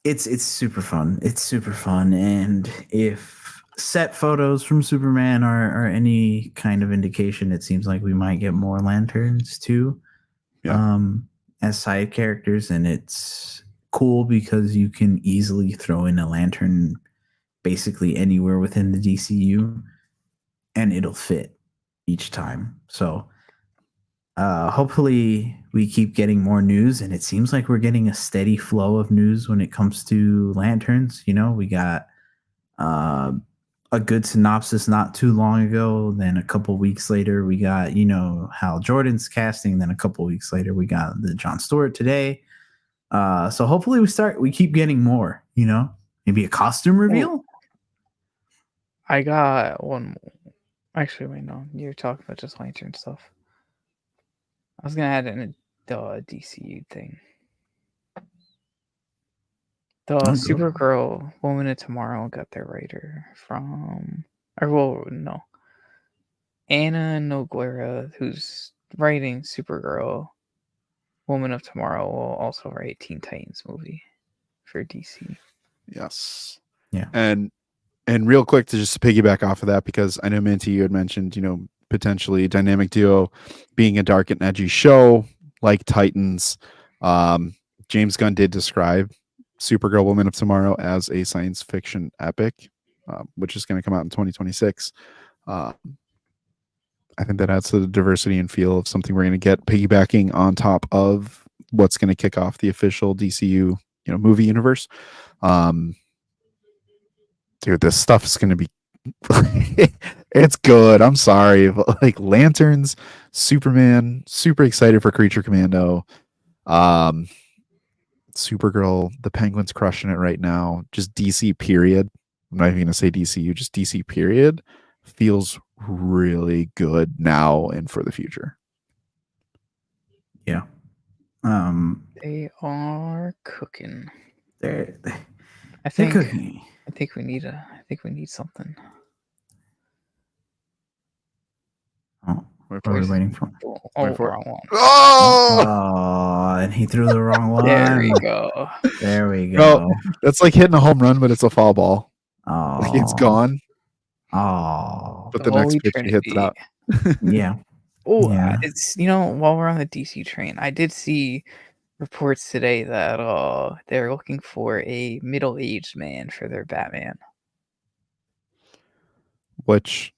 It's super fun. It's super fun, and if set photos from Superman are any kind of indication, it seems like we might get more Lanterns too. Yeah. As side characters, and it's cool because you can easily throw in a Lantern basically anywhere within the DCU and it'll fit each time. So hopefully we keep getting more news, and it seems like we're getting a steady flow of news when it comes to Lanterns. We got a good synopsis not too long ago. Then a couple weeks later, we got Hal Jordan's casting. Then a couple weeks later, we got the John Stewart today. So hopefully we keep getting more. Maybe a costume reveal. I got one more. Actually, wait, no. You're talking about just Lantern stuff. I was gonna add in the DCU thing. The Supergirl Woman of Tomorrow got their writer from, no, Anna Noguera, who's writing Supergirl Woman of Tomorrow, will also write Teen Titans movie for DC. Yes. Yeah. And real quick to just piggyback off of that, because I know Minty, you had mentioned, potentially Dynamic Duo being a dark and edgy show like Titans. James Gunn did describe Supergirl Woman of Tomorrow as a science fiction epic, which is going to come out in 2026. I think that adds to the diversity and feel of something we're going to get, piggybacking on top of what's going to kick off the official DCU, movie universe. Dude, this stuff is going to be it's good. I'm sorry, but like Lanterns, Superman, super excited for Creature Commando. Supergirl, the Penguin's crushing it right now. Just DC period. I'm not even going to say DCU, just DC period feels really good now and for the future. Yeah. They are cooking. They're cooking. I think we need something. Oh, what are we waiting for? Wrong one. Oh, and he threw the wrong one. There we go. There we go. No, that's like hitting a home run, but it's a foul ball. Oh, like it's gone. Oh, but the next pitch he hits it out. Yeah. Oh, yeah. It's while we're on the DC train, I did see reports today that they're looking for a middle-aged man for their Batman, which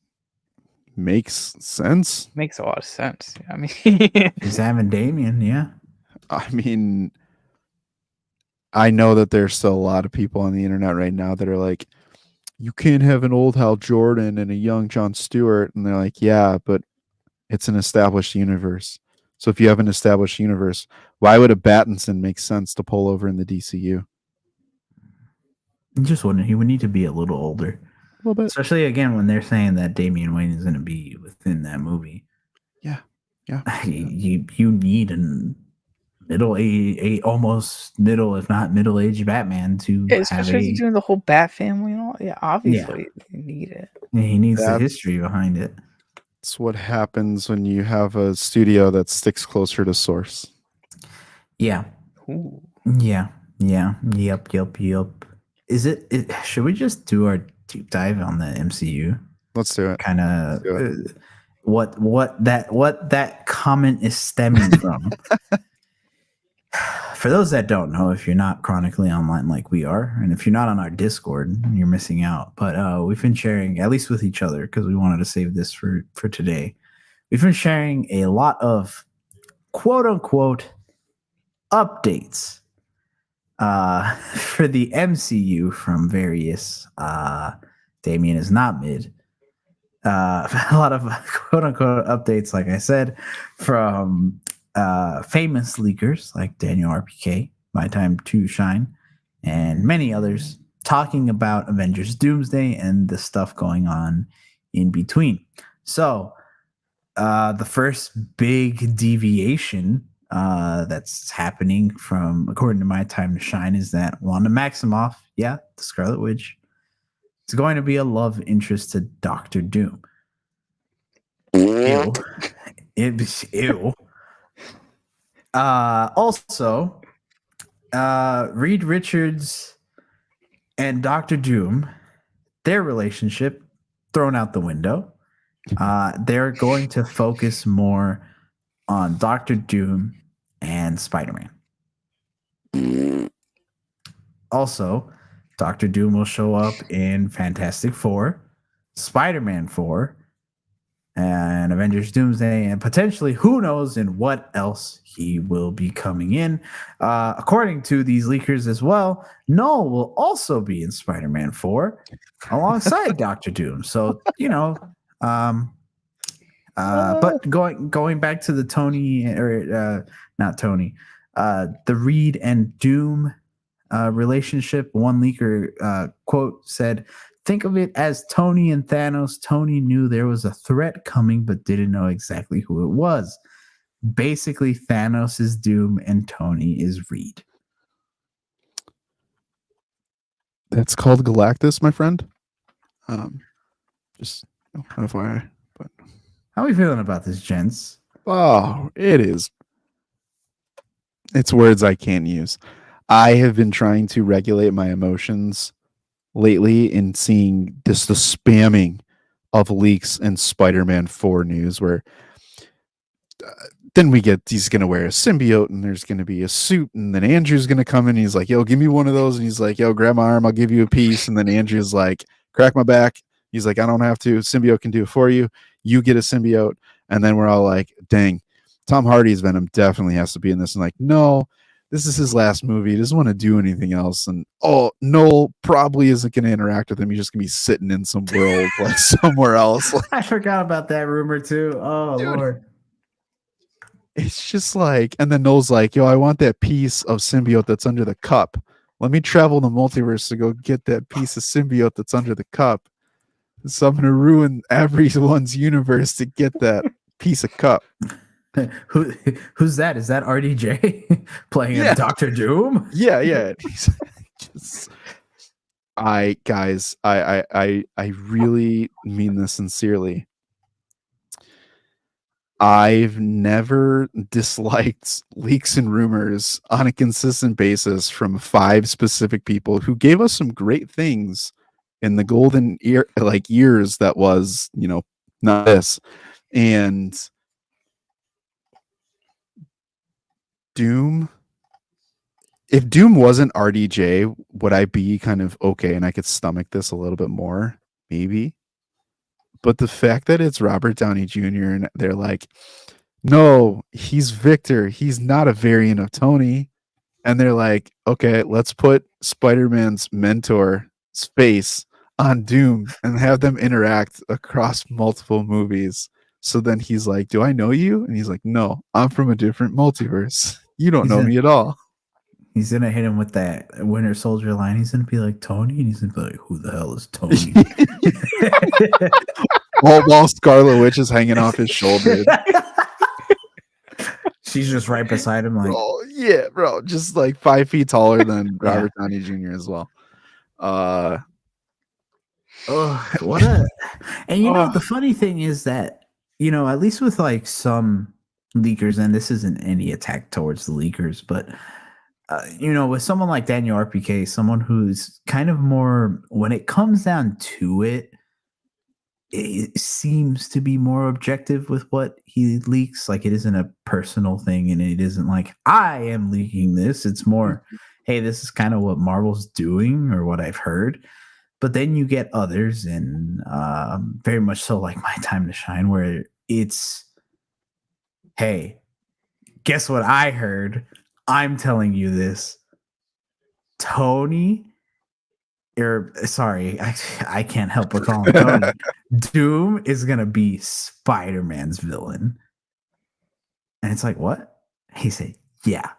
makes sense. Makes a lot of sense. I mean, he's having Damian. Yeah. I mean, I know that there's still a lot of people on the internet right now that are like, you can't have an old Hal Jordan and a young John Stewart. And they're like, yeah, but it's an established universe. So if you have an established universe, why would a Battinson make sense to pull over in the DCU? I'm just wondering, he would need to be a little older. A little bit. Especially, again, when they're saying that Damian Wayne is going to be within that movie. Yeah. Yeah. You need an almost middle, if not middle-aged Batman to especially doing the whole Bat family and all. Yeah, obviously you need it. He needs the history behind it. It's what happens when you have a studio that sticks closer to source. Yeah. Ooh. Yeah. Yep. Is it should we just do our deep dive on the MCU? Let's do it. Kind of what that comment is stemming from. For those that don't know, if you're not chronically online like we are, and if you're not on our Discord, you're missing out. But we've been sharing, at least with each other, because we wanted to save this for today. We've been sharing a lot of quote unquote updates for the MCU from various Damien is not mid. A lot of quote unquote updates, like I said, from famous leakers like Daniel RPK, My Time to Shine, and many others talking about Avengers Doomsday and the stuff going on in between. So the first big deviation that's happening from, according to My Time to Shine, is that Wanda Maximoff, the Scarlet Witch, is going to be a love interest to Doctor Doom. Ew. Ew. Also, Reed Richards and Doctor Doom, their relationship thrown out the window. They're going to focus more on Doctor Doom and Spider-Man. Also, Doctor Doom will show up in Fantastic Four, Spider-Man 4, and Avengers Doomsday, and potentially who knows in what else he will be coming in. According to these leakers as well, Noel will also be in Spider-Man 4 alongside Doctor Doom. So, but going back to the Tony, or not Tony, the Reed and Doom relationship, one leaker quote said, "Think of it as Tony and Thanos. Tony knew there was a threat coming, but didn't know exactly who it was. Basically, Thanos is Doom and Tony is Reed." That's called Galactus, my friend. Just FYI. But how are we feeling about this, gents? Oh, it is. It's words I can't use. I have been trying to regulate my emotions lately in seeing the spamming of leaks in Spider-Man 4 news, where then we get he's going to wear a symbiote and there's going to be a suit, and then Andrew's going to come in and he's like, "Yo, give me one of those," and he's like, "Yo, grab my arm, I'll give you a piece," and then Andrew's like, "Crack my back." He's like, "I don't have to. Symbiote can do it for you. You get a symbiote." And then we're all like, dang, Tom Hardy's Venom definitely has to be in this. And like, no, this is his last movie. He doesn't want to do anything else. And Noel probably isn't going to interact with him. He's just going to be sitting in some world like somewhere else. Like, I forgot about that rumor too. Oh, dude, Lord. It's just like, and then Noel's like, "Yo, I want that piece of symbiote that's under the cup. Let me travel the multiverse to go get that piece of symbiote that's under the cup. So I'm going to ruin everyone's universe to get that piece of cup." Who's that? Is that RDJ playing Doctor Doom? Yeah. I really mean this sincerely. I've never disliked leaks and rumors on a consistent basis from 5 specific people who gave us some great things in the golden years that was, not this. And Doom, if Doom wasn't RDJ, would I be kind of okay and I could stomach this a little bit more? Maybe. But the fact that it's Robert Downey Jr. and they're like, "No, he's Victor. He's not a variant of Tony." And they're like, "Okay, let's put Spider-Man's mentor's face on Doom and have them interact across multiple movies." So then he's like, "Do I know you?" And he's like, "No, I'm from a different multiverse. You don't know me at all." He's going to hit him with that Winter Soldier line. He's going to be like, "Tony?" And he's going to be like, "Who the hell is Tony?" While Scarlet Witch is hanging off his shoulder. She's just right beside him. Like, "Oh, yeah, bro. Just like 5 feet taller than Robert Downey Jr. as well." The funny thing is that, at least with like some leakers, and this isn't any attack towards the leakers, but with someone like Daniel RPK, someone who's kind of more, when it comes down to it, it seems to be more objective with what he leaks. Like, it isn't a personal thing, and it isn't like, "I am leaking this." It's more, "Hey, this is kind of what Marvel's doing," or what I've heard. But then you get others, and very much so like My Time to Shine, where it's, "Hey, guess what I heard? I'm telling you this. Tony," or sorry, I can't help but call him Tony. "Doom is going to be Spider-Man's villain." And it's like, "What?" He said, "Yeah.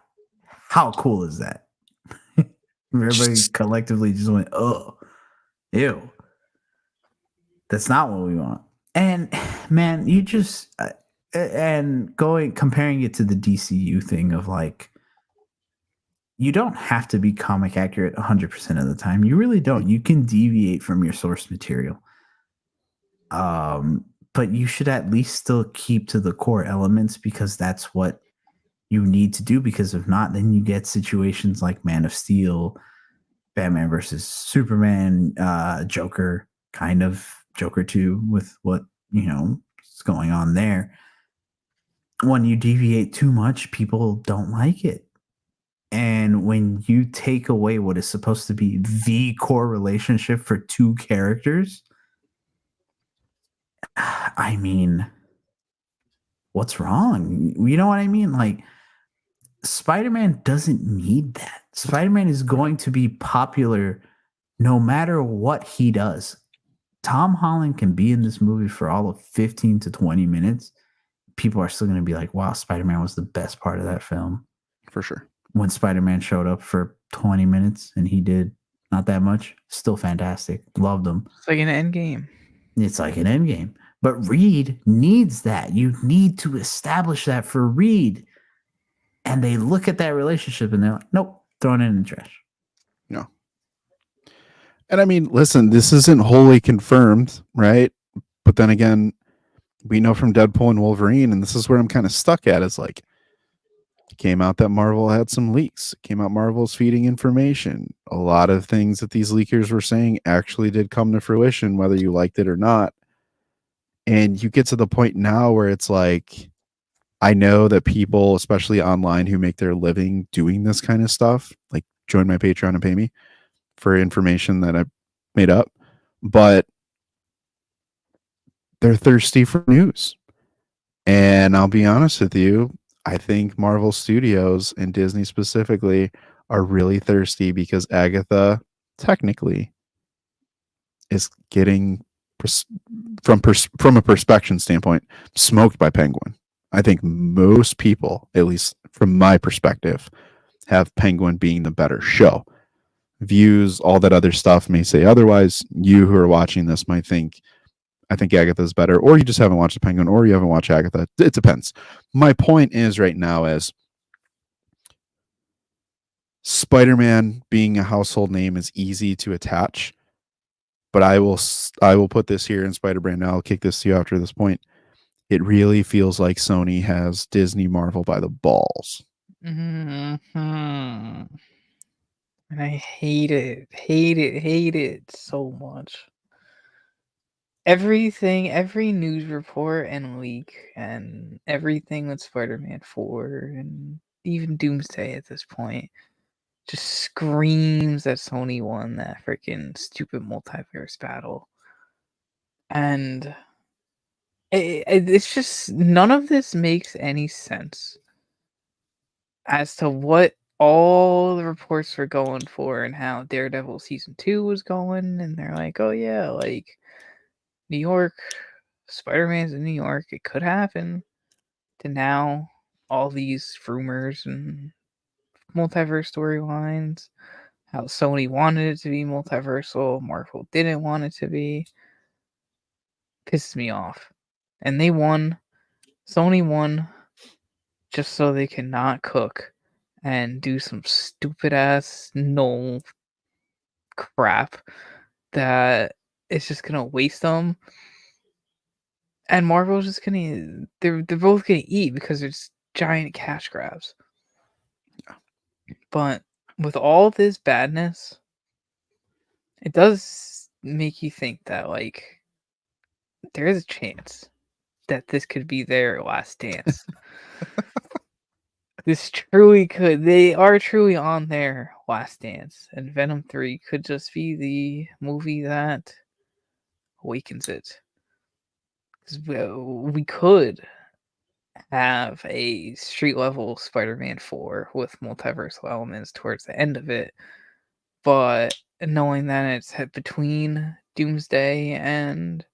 How cool is that?" Everybody collectively just went, "Oh, ew. That's not what we want." And man, you just, comparing it to the DCU thing of like, you don't have to be comic accurate 100% of the time. You really don't. You can deviate from your source material. But you should at least still keep to the core elements, because that's what you need to do. Because if not, then you get situations like Man of Steel, Batman versus Superman, Joker, kind of Joker 2 with what, is going on there. When you deviate too much, people don't like it. And when you take away what is supposed to be the core relationship for 2 characters, I mean, what's wrong? You know what I mean? Like, Spider-Man doesn't need that. Spider-Man is going to be popular no matter what he does. Tom Holland can be in this movie for all of 15 to 20 minutes. People are still going to be like, wow, Spider-Man was the best part of that film. For sure. When Spider-Man showed up for 20 minutes and he did not that much, still fantastic. Loved him. It's like an end game. It's like an Endgame. But Reed needs that. You need to establish that for Reed. And they look at that relationship and they're like, nope, throwing it in the trash. No. And I mean, listen, this isn't wholly confirmed, right? But then again, we know from Deadpool and Wolverine, and this is where I'm kind of stuck at, is like, it came out that Marvel had some leaks. It came out Marvel's feeding information. A lot of things that these leakers were saying actually did come to fruition, whether you liked it or not. And you get to the point now where it's like, I know that people, especially online, who make their living doing this kind of stuff, like join my Patreon and pay me for information that I made up, but they're thirsty for news. And I'll be honest with you, I think Marvel Studios and Disney specifically are really thirsty because Agatha technically is getting, from a perspection standpoint, smoked by Penguin. I think most people, at least from my perspective, have Penguin being the better show. Views, all that other stuff may say otherwise. You who are watching this might think, I think Agatha's better, or you just haven't watched the Penguin, or you haven't watched Agatha. It depends. My point is right now is Spider-Man being a household name is easy to attach, but I will put this here in Spider-Man now. I'll kick this to you after this point. It really feels like Sony has Disney Marvel by the balls. Mm-hmm. And I hate it so much. Everything, every news report and leak and everything with Spider-Man 4 and even Doomsday at this point just screams that Sony won that freaking stupid multiverse battle. And it's just, none of this makes any sense as to what all the reports were going for and how Daredevil season 2 was going. And they're like, oh yeah, like New York, Spider-Man's in New York, it could happen. To now, all these rumors and multiverse storylines, how Sony wanted it to be multiversal, Marvel didn't want it to be. Pisses me off. And they won. Sony won just so they can not cook and do some stupid ass null crap that is just gonna waste them. And Marvel's just gonna, they're both gonna eat because it's giant cash grabs. Yeah. But with all this badness, it does make you think that, like, there is a chance that this could be their last dance. This truly could. They are truly on their last dance. And Venom 3 could just be the movie that awakens it. We could have a street level Spider-Man 4 with multiversal elements towards the end of it. But knowing that it's between Doomsday and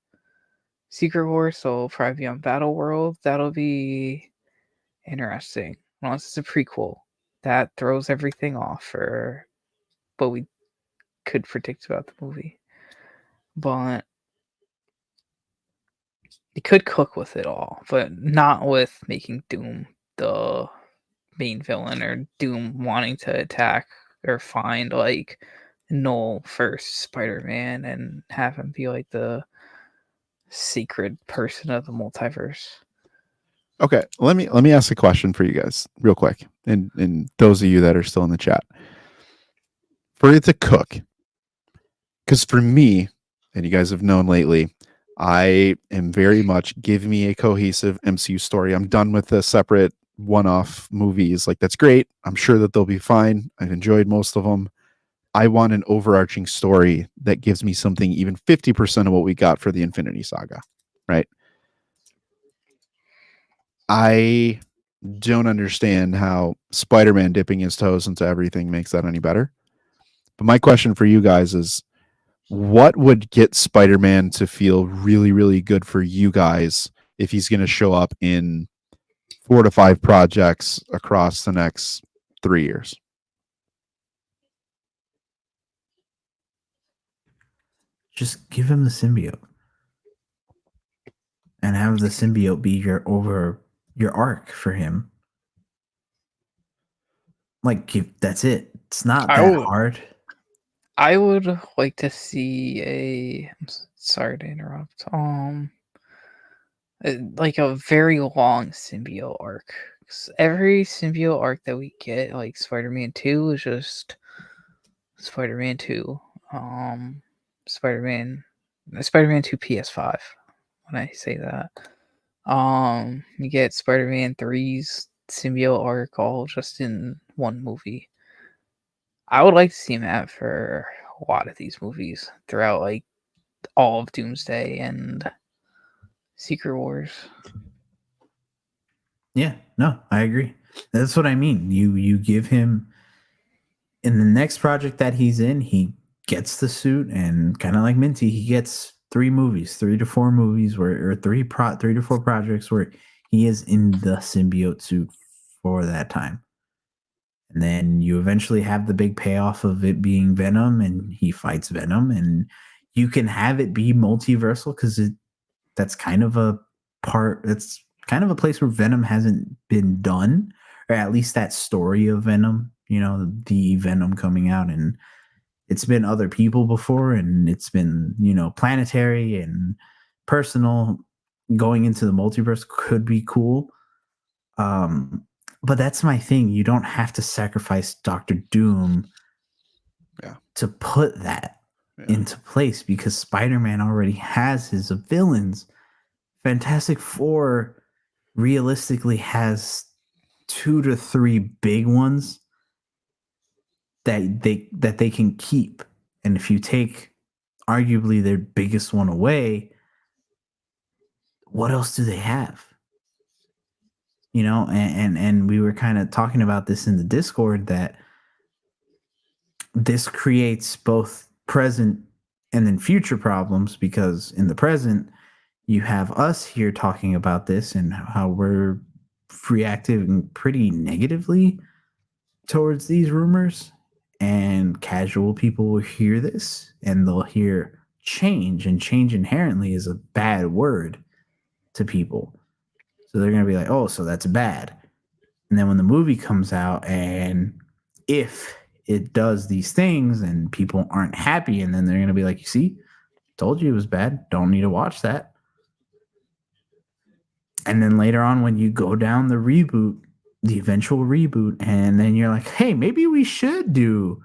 Secret Wars, so it'll probably be on Battle World, that'll be interesting. Unless it's a prequel, that throws everything off for what we could predict about the movie. But they could cook with it all, but not with making Doom the main villain, or Doom wanting to attack or find like Null first Spider-Man and have him be like the sacred person of the multiverse. Okay, let me ask a question for you guys real quick, and those of you that are still in the chat. For it to cook, because for me, and you guys have known lately, I am very much, give me a cohesive MCU story. I'm done with the separate one-off movies. Like, that's great. I'm sure that they'll be fine. I've enjoyed most of them. I want an overarching story that gives me something even 50% of what we got for the Infinity Saga, right? I don't understand how Spider-Man dipping his toes into everything makes that any better. But my question for you guys is, what would get Spider-Man to feel really, really good for you guys if he's going to show up in 4 to 5 projects across the next 3 years? Just give him the symbiote and have the symbiote be your arc for him. Like that's it. It's not I that would- hard. I would like to see sorry to interrupt. Like a very long symbiote arc. 'Cause every symbiote arc that we get, like Spider-Man 2, is just Spider-Man 2. Spider-Man 2 PS5. When I say that, you get Spider-Man 3's symbiote arc all just in one movie. I would like to see that for a lot of these movies throughout, like all of Doomsday and Secret Wars. Yeah, no, I agree. That's what I mean. You give him in the next project that he's in, he gets the suit, and kind of like Minty, he gets 3 movies, 3 to 4 movies where or 3 to 4 projects where he is in the symbiote suit for that time. And then you eventually have the big payoff of it being Venom, and he fights Venom, and you can have it be multiversal because that's kind of a place where Venom hasn't been done, or at least that story of Venom, the Venom coming out, and it's been other people before, and it's been, planetary and personal. Going into the multiverse could be cool. But that's my thing. You don't have to sacrifice Doctor Doom to put that into place, because Spider-Man already has his villains. Fantastic Four realistically has 2 to 3 big ones that they can keep. And if you take arguably their biggest one away, what else do they have? And we were kind of talking about this in the Discord, that this creates both present and then future problems, because in the present you have us here talking about this and how we're reacting pretty negatively towards these rumors, and casual people will hear this and they'll hear change, and change inherently is a bad word to people. So they're going to be like, oh, so that's bad. And then when the movie comes out, and if it does these things and people aren't happy, and then they're going to be like, you see, told you it was bad. Don't need to watch that. And then later on, when you go down the eventual reboot, and then you're like, hey, maybe we should do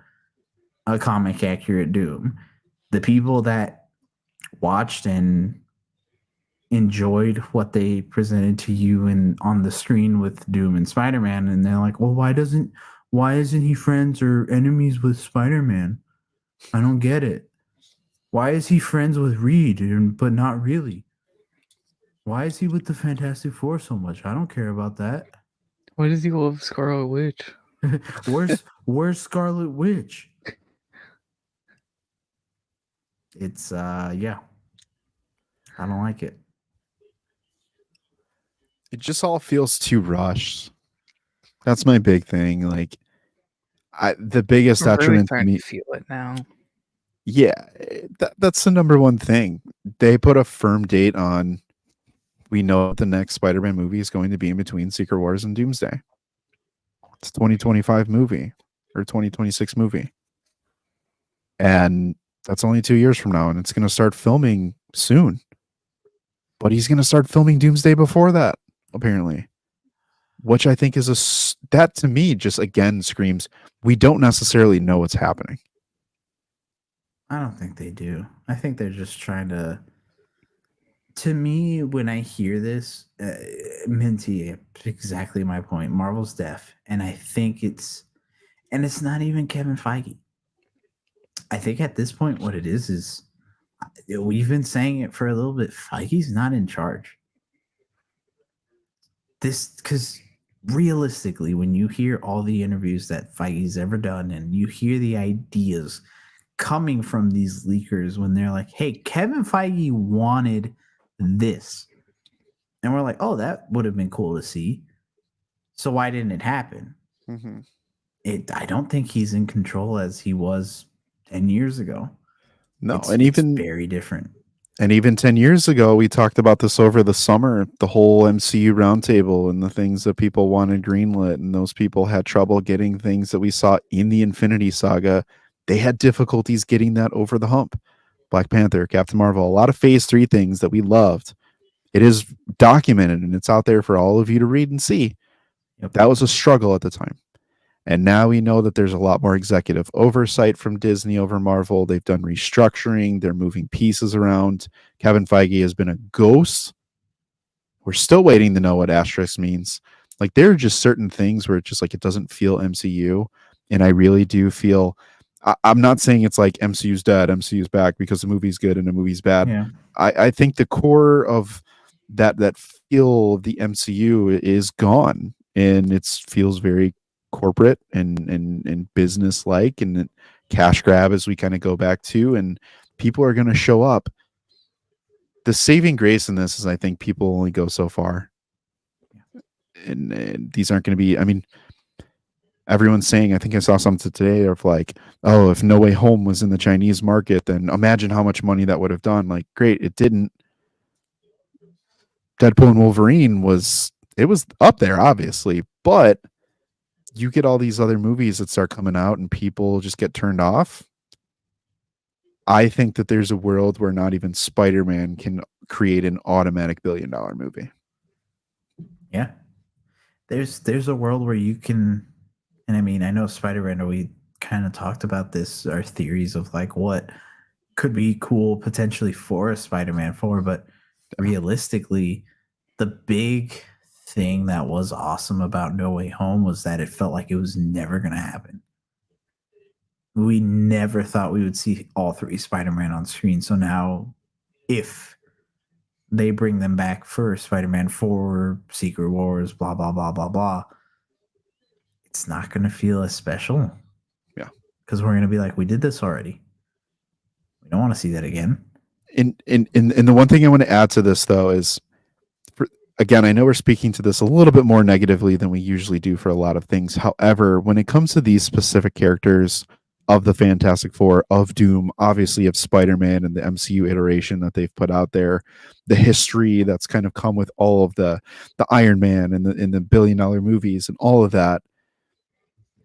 a comic accurate Doom. The people that watched and enjoyed what they presented to you and on the screen with Doom and Spider-Man, and they're like, well, why isn't he friends or enemies with Spider-Man? I don't get it. Why is he friends with Reed but not really? Why is he with the Fantastic Four so much? I don't care about that. Why does he love Scarlet Witch? Where's Scarlet Witch? It's yeah. I don't like it. It just all feels too rushed. That's my big thing. Like, the biggest I'm really detriment to starting me. to feel it now. Yeah, that's the number one thing. They put a firm date on. We know the next Spider-Man movie is going to be in between Secret Wars and Doomsday. It's 2025 movie or 2026 movie. And that's only 2 years from now, and it's going to start filming soon. But he's going to start filming Doomsday before that, apparently. Which I think is that to me just again screams, we don't necessarily know what's happening. I don't think they do. I think they're just trying to me, when I hear this, Minty, exactly my point. Marvel's deaf. And I think it's not even Kevin Feige. I think at this point, what it is we've been saying it for a little bit. Feige's not in charge. this, because realistically, when you hear all the interviews that Feige's ever done, and you hear the ideas coming from these leakers when they're like, "Hey, Kevin Feige wanted this," and we're like, "Oh, that would have been cool to see." So why didn't it happen? Mhm. I don't think he's in control as he was 10 years ago. No, It's and even very different. And even 10 years ago, we talked about this over the summer, the whole MCU roundtable and the things that people wanted greenlit. And those people had trouble getting things that we saw in the Infinity Saga. They had difficulties getting that over the hump. Black Panther, Captain Marvel, a lot of phase 3 things that we loved. It is documented and it's out there for all of you to read and see. Yep. That was a struggle at the time. And now we know that there's a lot more executive oversight from Disney over Marvel. They've done restructuring. They're moving pieces around. Kevin Feige has been a ghost. We're still waiting to know what asterisk means. Like, there are just certain things where it's just like it doesn't feel MCU. And I really do feel, I'm not saying it's like MCU's dead, MCU's back, because the movie's good and the movie's bad. Yeah. I think the core of that feel of the MCU is gone. And it feels very corporate and business like, and cash grab, as we kind of go back to, and people are going to show up. The saving grace in this is, I think, people only go so far, and these aren't going to be, I mean, everyone's saying, I think I saw something today of like, oh, if No Way Home was in the Chinese market, then imagine how much money that would have done. Like, great, it didn't. Deadpool and Wolverine was up there, obviously, but you get all these other movies that start coming out and people just get turned off. I think that there's a world where not even Spider-Man can create an automatic $1 billion movie. Yeah. There's a world where you can, and I mean, I know Spider-Man, we kind of talked about this, our theories of like what could be cool potentially for a Spider-Man 4, but realistically, the big thing that was awesome about No Way Home was that it felt like it was never going to happen. We never thought we would see all 3 Spider-Man on screen. So now, if they bring them back for Spider-Man 4, Secret Wars, blah, blah, blah, blah, blah, it's not going to feel as special. Yeah. Because we're going to be like, we did this already. We don't want to see that again. And the one thing I want to add to this, though, is, again, I know we're speaking to this a little bit more negatively than we usually do for a lot of things. However, when it comes to these specific characters of the Fantastic Four, of Doom, obviously of Spider-Man and the MCU iteration that they've put out there, the history that's kind of come with all of the Iron Man and the $1 billion movies and all of that,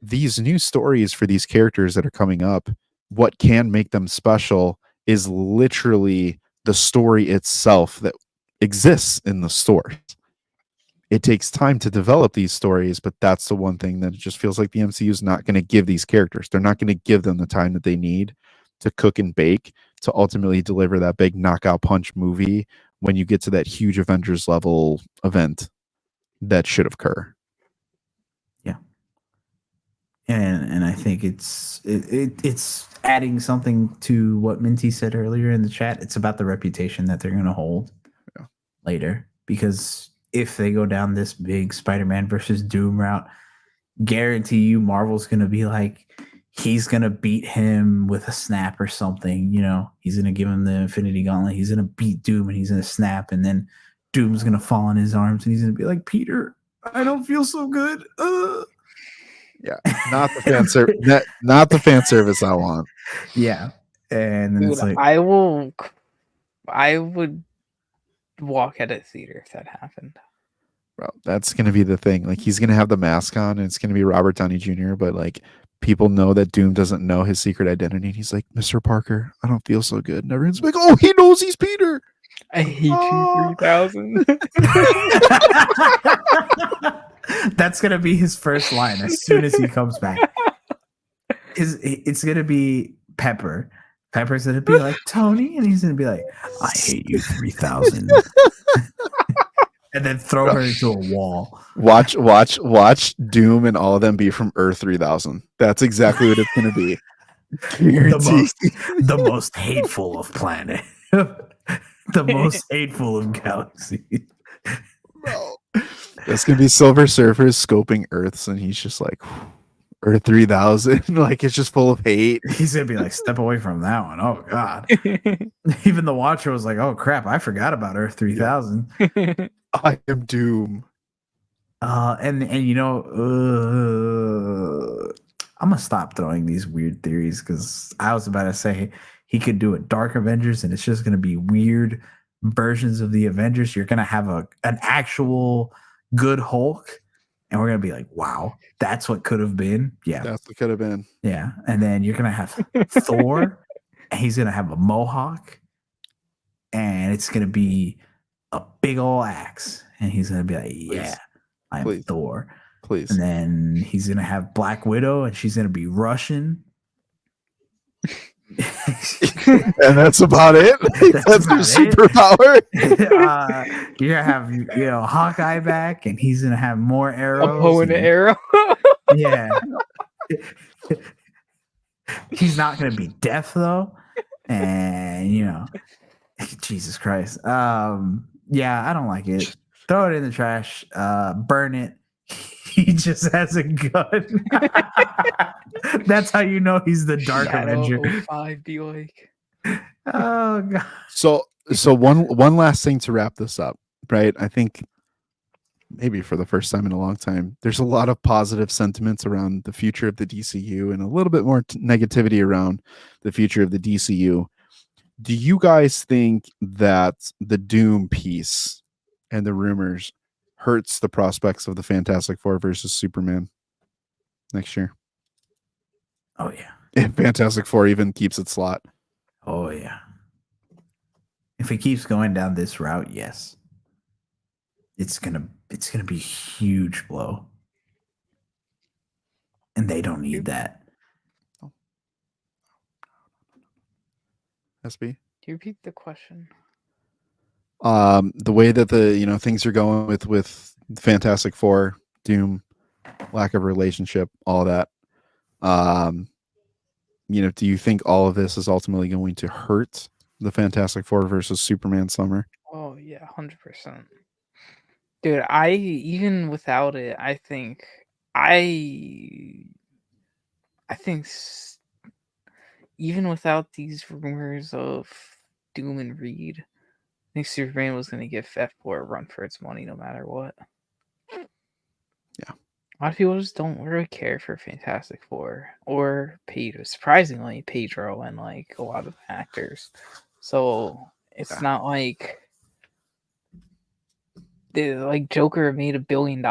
these new stories for these characters that are coming up, what can make them special is literally the story itself that exists in the story. It takes time to develop these stories, but that's the one thing that it just feels like the MCU is not going to give these characters. They're not going to give them the time that they need to cook and bake to ultimately deliver that big knockout punch movie when you get to that huge Avengers level event that should occur. Yeah. And I think it's adding something to what Minty said earlier in the chat. It's about the reputation that they're going to hold later, because if they go down this big Spider-Man versus Doom route, guarantee you Marvel's going to be like, he's going to beat him with a snap or something. You know, he's going to give him the Infinity Gauntlet. He's going to beat Doom and he's going to snap. And then Doom's going to fall in his arms and he's going to be like, Peter, I don't feel so good. Yeah, not the fan service. Not the fan service I want. Yeah, and then Dude, it's like, I would walk at a theater if that happened. Bro, that's going to be the thing. Like, he's going to have the mask on and it's going to be Robert Downey Jr., but like, people know that Doom doesn't know his secret identity. And he's like, Mr. Parker, I don't feel so good. And everyone's like, oh, he knows he's Peter. I hate you 3000. That's going to be his first line as soon as he comes back. It's going to be Pepper. Pepper's going to be like, Tony, and he's going to be like, I hate you 3000. And then throw her into a wall. Watch Doom and all of them be from Earth 3000. That's exactly what it's going to be. The most hateful of planet. The most hateful of galaxies. Bro. That's gonna be Silver Surfer's scoping Earths, and he's just like, Earth 3000, like it's just full of hate. He's gonna be like, step away from that one. Oh God. Even the Watcher was like, oh crap, I forgot about Earth 3000. I am Doom. And you know, I'm gonna stop throwing these weird theories because I was about to say he could do a Dark Avengers, and it's just gonna be weird versions of the Avengers. You're gonna have an actual good Hulk, and we're gonna be like, wow, that's what could have been. Yeah, That's what could have been. yeah. And then you're gonna have Thor, and he's gonna have a mohawk, and it's gonna be a big old axe, and he's gonna be like, yeah, I'm Please. Thor. Please. And then he's gonna have Black Widow, and she's gonna be Russian. And that's about it. That's her superpower. You're gonna have Hawkeye back, and he's gonna have more arrows. A bow and an arrow. Yeah. He's not gonna be deaf though, and Jesus Christ. Yeah, I don't like it. Throw it in the trash. Burn it. He just has a gun. That's how you know he's the Dark Avenger. 5 be like. Oh God. So one last thing to wrap this up, right? I think maybe for the first time in a long time, there's a lot of positive sentiments around the future of the DCU and a little bit more negativity around the future of the DCU. Do you guys think that the Doom piece and the rumors hurts the prospects of the Fantastic Four versus Superman next year? Oh yeah. If Fantastic Four even keeps its slot. Oh yeah. If it keeps going down this route, yes. It's gonna be a huge blow. And they don't need that. SB? Can you repeat the question? The way that the things are going with Fantastic Four, Doom, lack of relationship, all that. Do you think all of this is ultimately going to hurt the Fantastic Four versus Superman summer? Oh yeah, 100%. Dude, even without it, I think even without these rumors of Doom and Reed, I think Superman was going to give F4 a run for its money no matter what. Yeah. A lot of people just don't really care for Fantastic Four or Pedro. Surprisingly, Pedro and like a lot of actors. So it's not like Joker made $1 billion.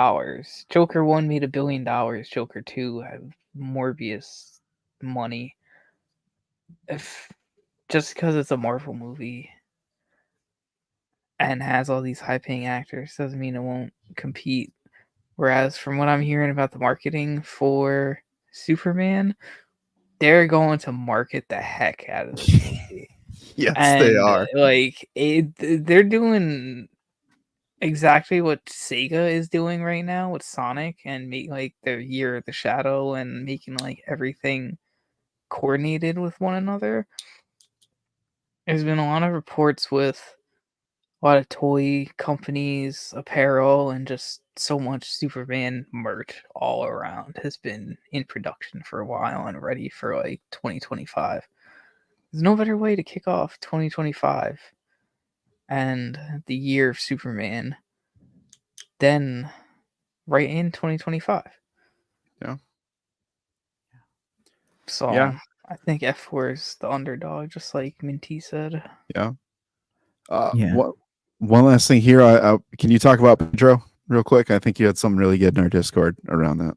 Joker 1 made $1 billion. Joker 2 had Morbius money. Just because it's a Marvel movie and has all these high-paying actors doesn't mean it won't compete. Whereas from what I'm hearing about the marketing for Superman, they're going to market the heck out of this movie. Yes, they are. They're doing exactly what Sega is doing right now with Sonic and make their Year of the Shadow and making everything coordinated with one another. There's been a lot of reports with a lot of toy companies, apparel, and just so much Superman merch all around has been in production for a while and ready for 2025. There's no better way to kick off 2025 and the year of Superman than right in 2025. Yeah. So yeah. I think F4 is the underdog, just like Minty said. Yeah. Yeah. One last thing here. Can you talk about Pedro real quick? I think you had something really good in our Discord around that.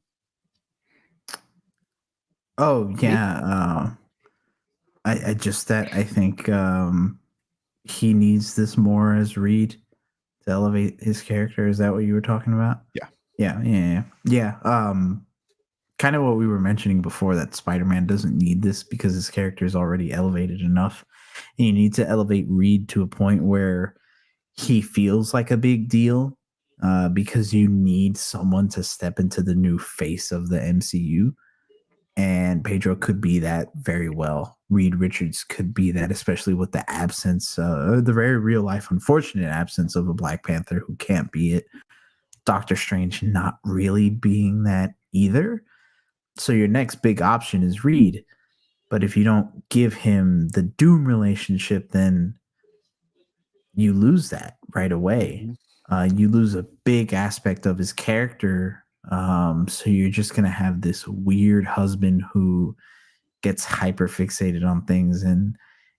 Oh yeah. I think he needs this more as Reed to elevate his character. Is that what you were talking about? Yeah. Kind of what we were mentioning before, that Spider-Man doesn't need this because his character is already elevated enough. And you need to elevate Reed to a point where he feels like a big deal, because you need someone to step into the new face of the MCU. And Pedro could be that very well. Reed Richards could be that, especially with the absence, the very real life, unfortunate absence of a Black Panther who can't be it. Doctor Strange not really being that either. So your next big option is Reed. But if you don't give him the Doom relationship, then you lose that right away. You lose a big aspect of his character. So you're just going to have this weird husband who gets hyper fixated on things, and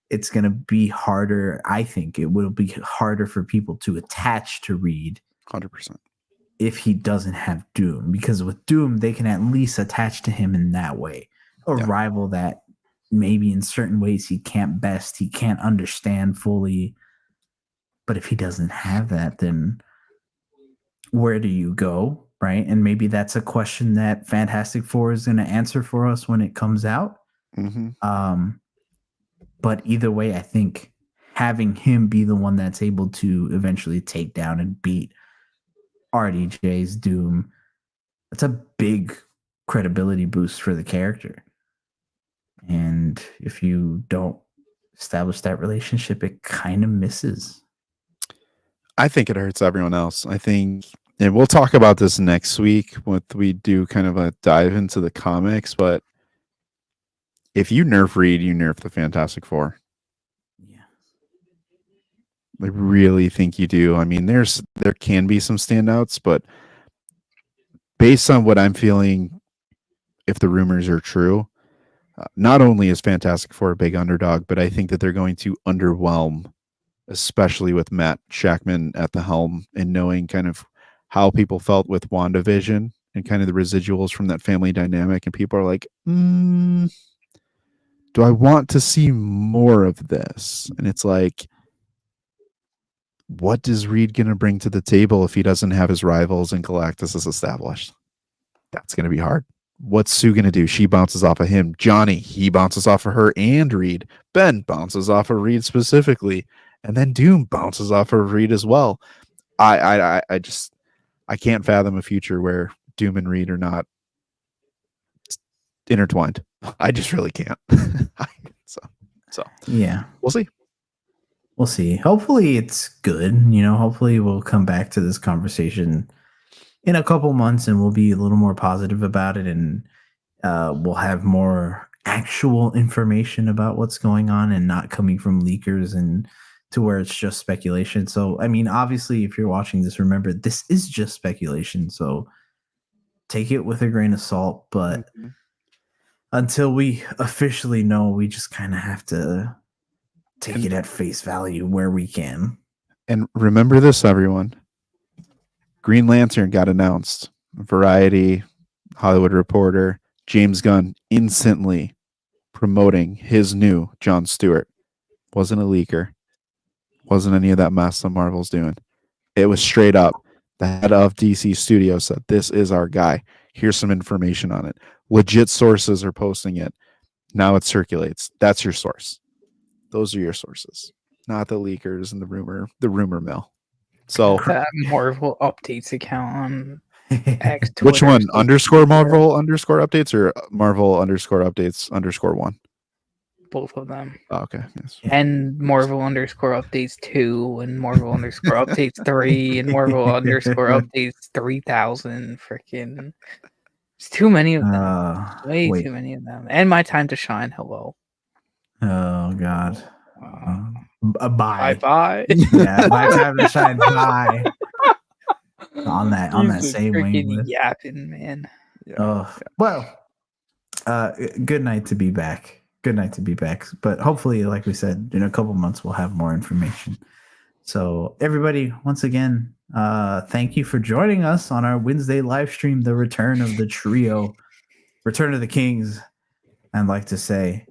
it's going to be harder. I think it will be harder for people to attach to Reed 100%. if he doesn't have Doom, because with Doom, they can at least attach to him in that way. A rival that maybe in certain ways he can't understand fully. But if he doesn't have that, then where do you go? Right. And maybe that's a question that Fantastic Four is going to answer for us when it comes out. But either way, I think having him be the one that's able to eventually take down and beat RDJ's Doom, that's a big credibility boost for the character. And if you don't establish that relationship, it kind of misses. I think it hurts everyone else. I think, and we'll talk about this next week when we do kind of a dive into the comics, but if you nerf Reed, you nerf the Fantastic Four. Yeah. I really think you do. I mean, there can be some standouts, but based on what I'm feeling, if the rumors are true, not only is Fantastic Four a big underdog, but I think that they're going to underwhelm, especially with Matt Shackman at the helm and knowing kind of how people felt with WandaVision and kind of the residuals from that family dynamic. And people are like, do I want to see more of this? And it's like, what is Reed going to bring to the table if he doesn't have his rivals and Galactus is established? That's going to be hard. What's Sue going to do? She bounces off of him. Johnny, he bounces off of her and Reed. Ben bounces off of Reed specifically. And then Doom bounces off of Reed as well. I can't fathom a future where Doom and Reed are not intertwined. I just really can't. so yeah, we'll see. We'll see. Hopefully it's good. Hopefully we'll come back to this conversation in a couple months and we'll be a little more positive about it, and we'll have more actual information about what's going on and not coming from leakers and to where it's just speculation. So, I mean, obviously, if you're watching this, remember, this is just speculation. So take it with a grain of salt. But until we officially know, we just kind of have to take it at face value where we can. And remember this, everyone. Green Lantern got announced. Variety, Hollywood Reporter, James Gunn instantly promoting his new John Stewart. Wasn't a leaker. Wasn't any of that mess that Marvel's doing. It was straight up. The head of DC Studios said, this is our guy. Here's some information on it. Legit sources are posting it. Now it circulates. That's your source. Those are your sources, not the leakers and the rumor mill. So that Marvel updates account on X. Twitter, which one? Underscore Marvel underscore updates or Marvel underscore updates underscore one? Both of them. Oh, okay. Yes. And Marvel underscore updates 2 and Marvel underscore updates 3 and Marvel underscore updates 3000. Freaking, it's too many of them. Way too many of them. And My Time to Shine. Hello. Oh God. Bye. Bye. Yeah, My Time to Shine. Bye. on that same wavelength. Yapping, man. Yeah. Oh well. Good night to be back. Good night to be back. But hopefully, like we said, in a couple months we'll have more information. So everybody, once again, thank you for joining us on our Wednesday live stream, the return of the trio, Return of the Kings. I'd like to say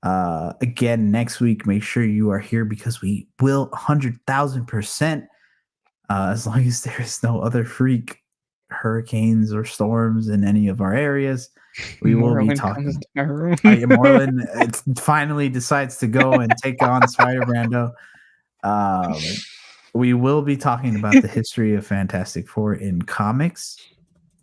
again next week, make sure you are here because we will 100,000%, as long as there is no other freak hurricanes or storms in any of our areas. We will be talking. Moreland finally decides to go and take on Spider Brando. We will be talking about the history of Fantastic Four in comics,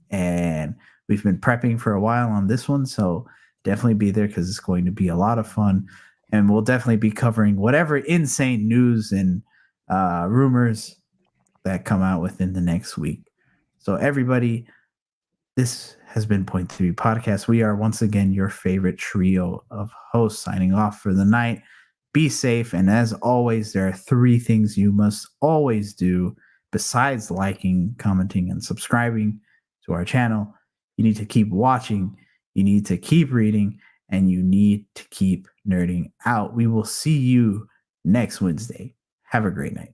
and we've been prepping for a while on this one, so definitely be there because it's going to be a lot of fun, and we'll definitely be covering whatever insane news and rumors that come out within the next week. So everybody, this has been Point 3 Podcast. We are once again your favorite trio of hosts signing off for the night. Be safe. And as always, there are 3 things you must always do besides liking, commenting, and subscribing to our channel. You need to keep watching, you need to keep reading, and you need to keep nerding out. We will see you next Wednesday. Have a great night.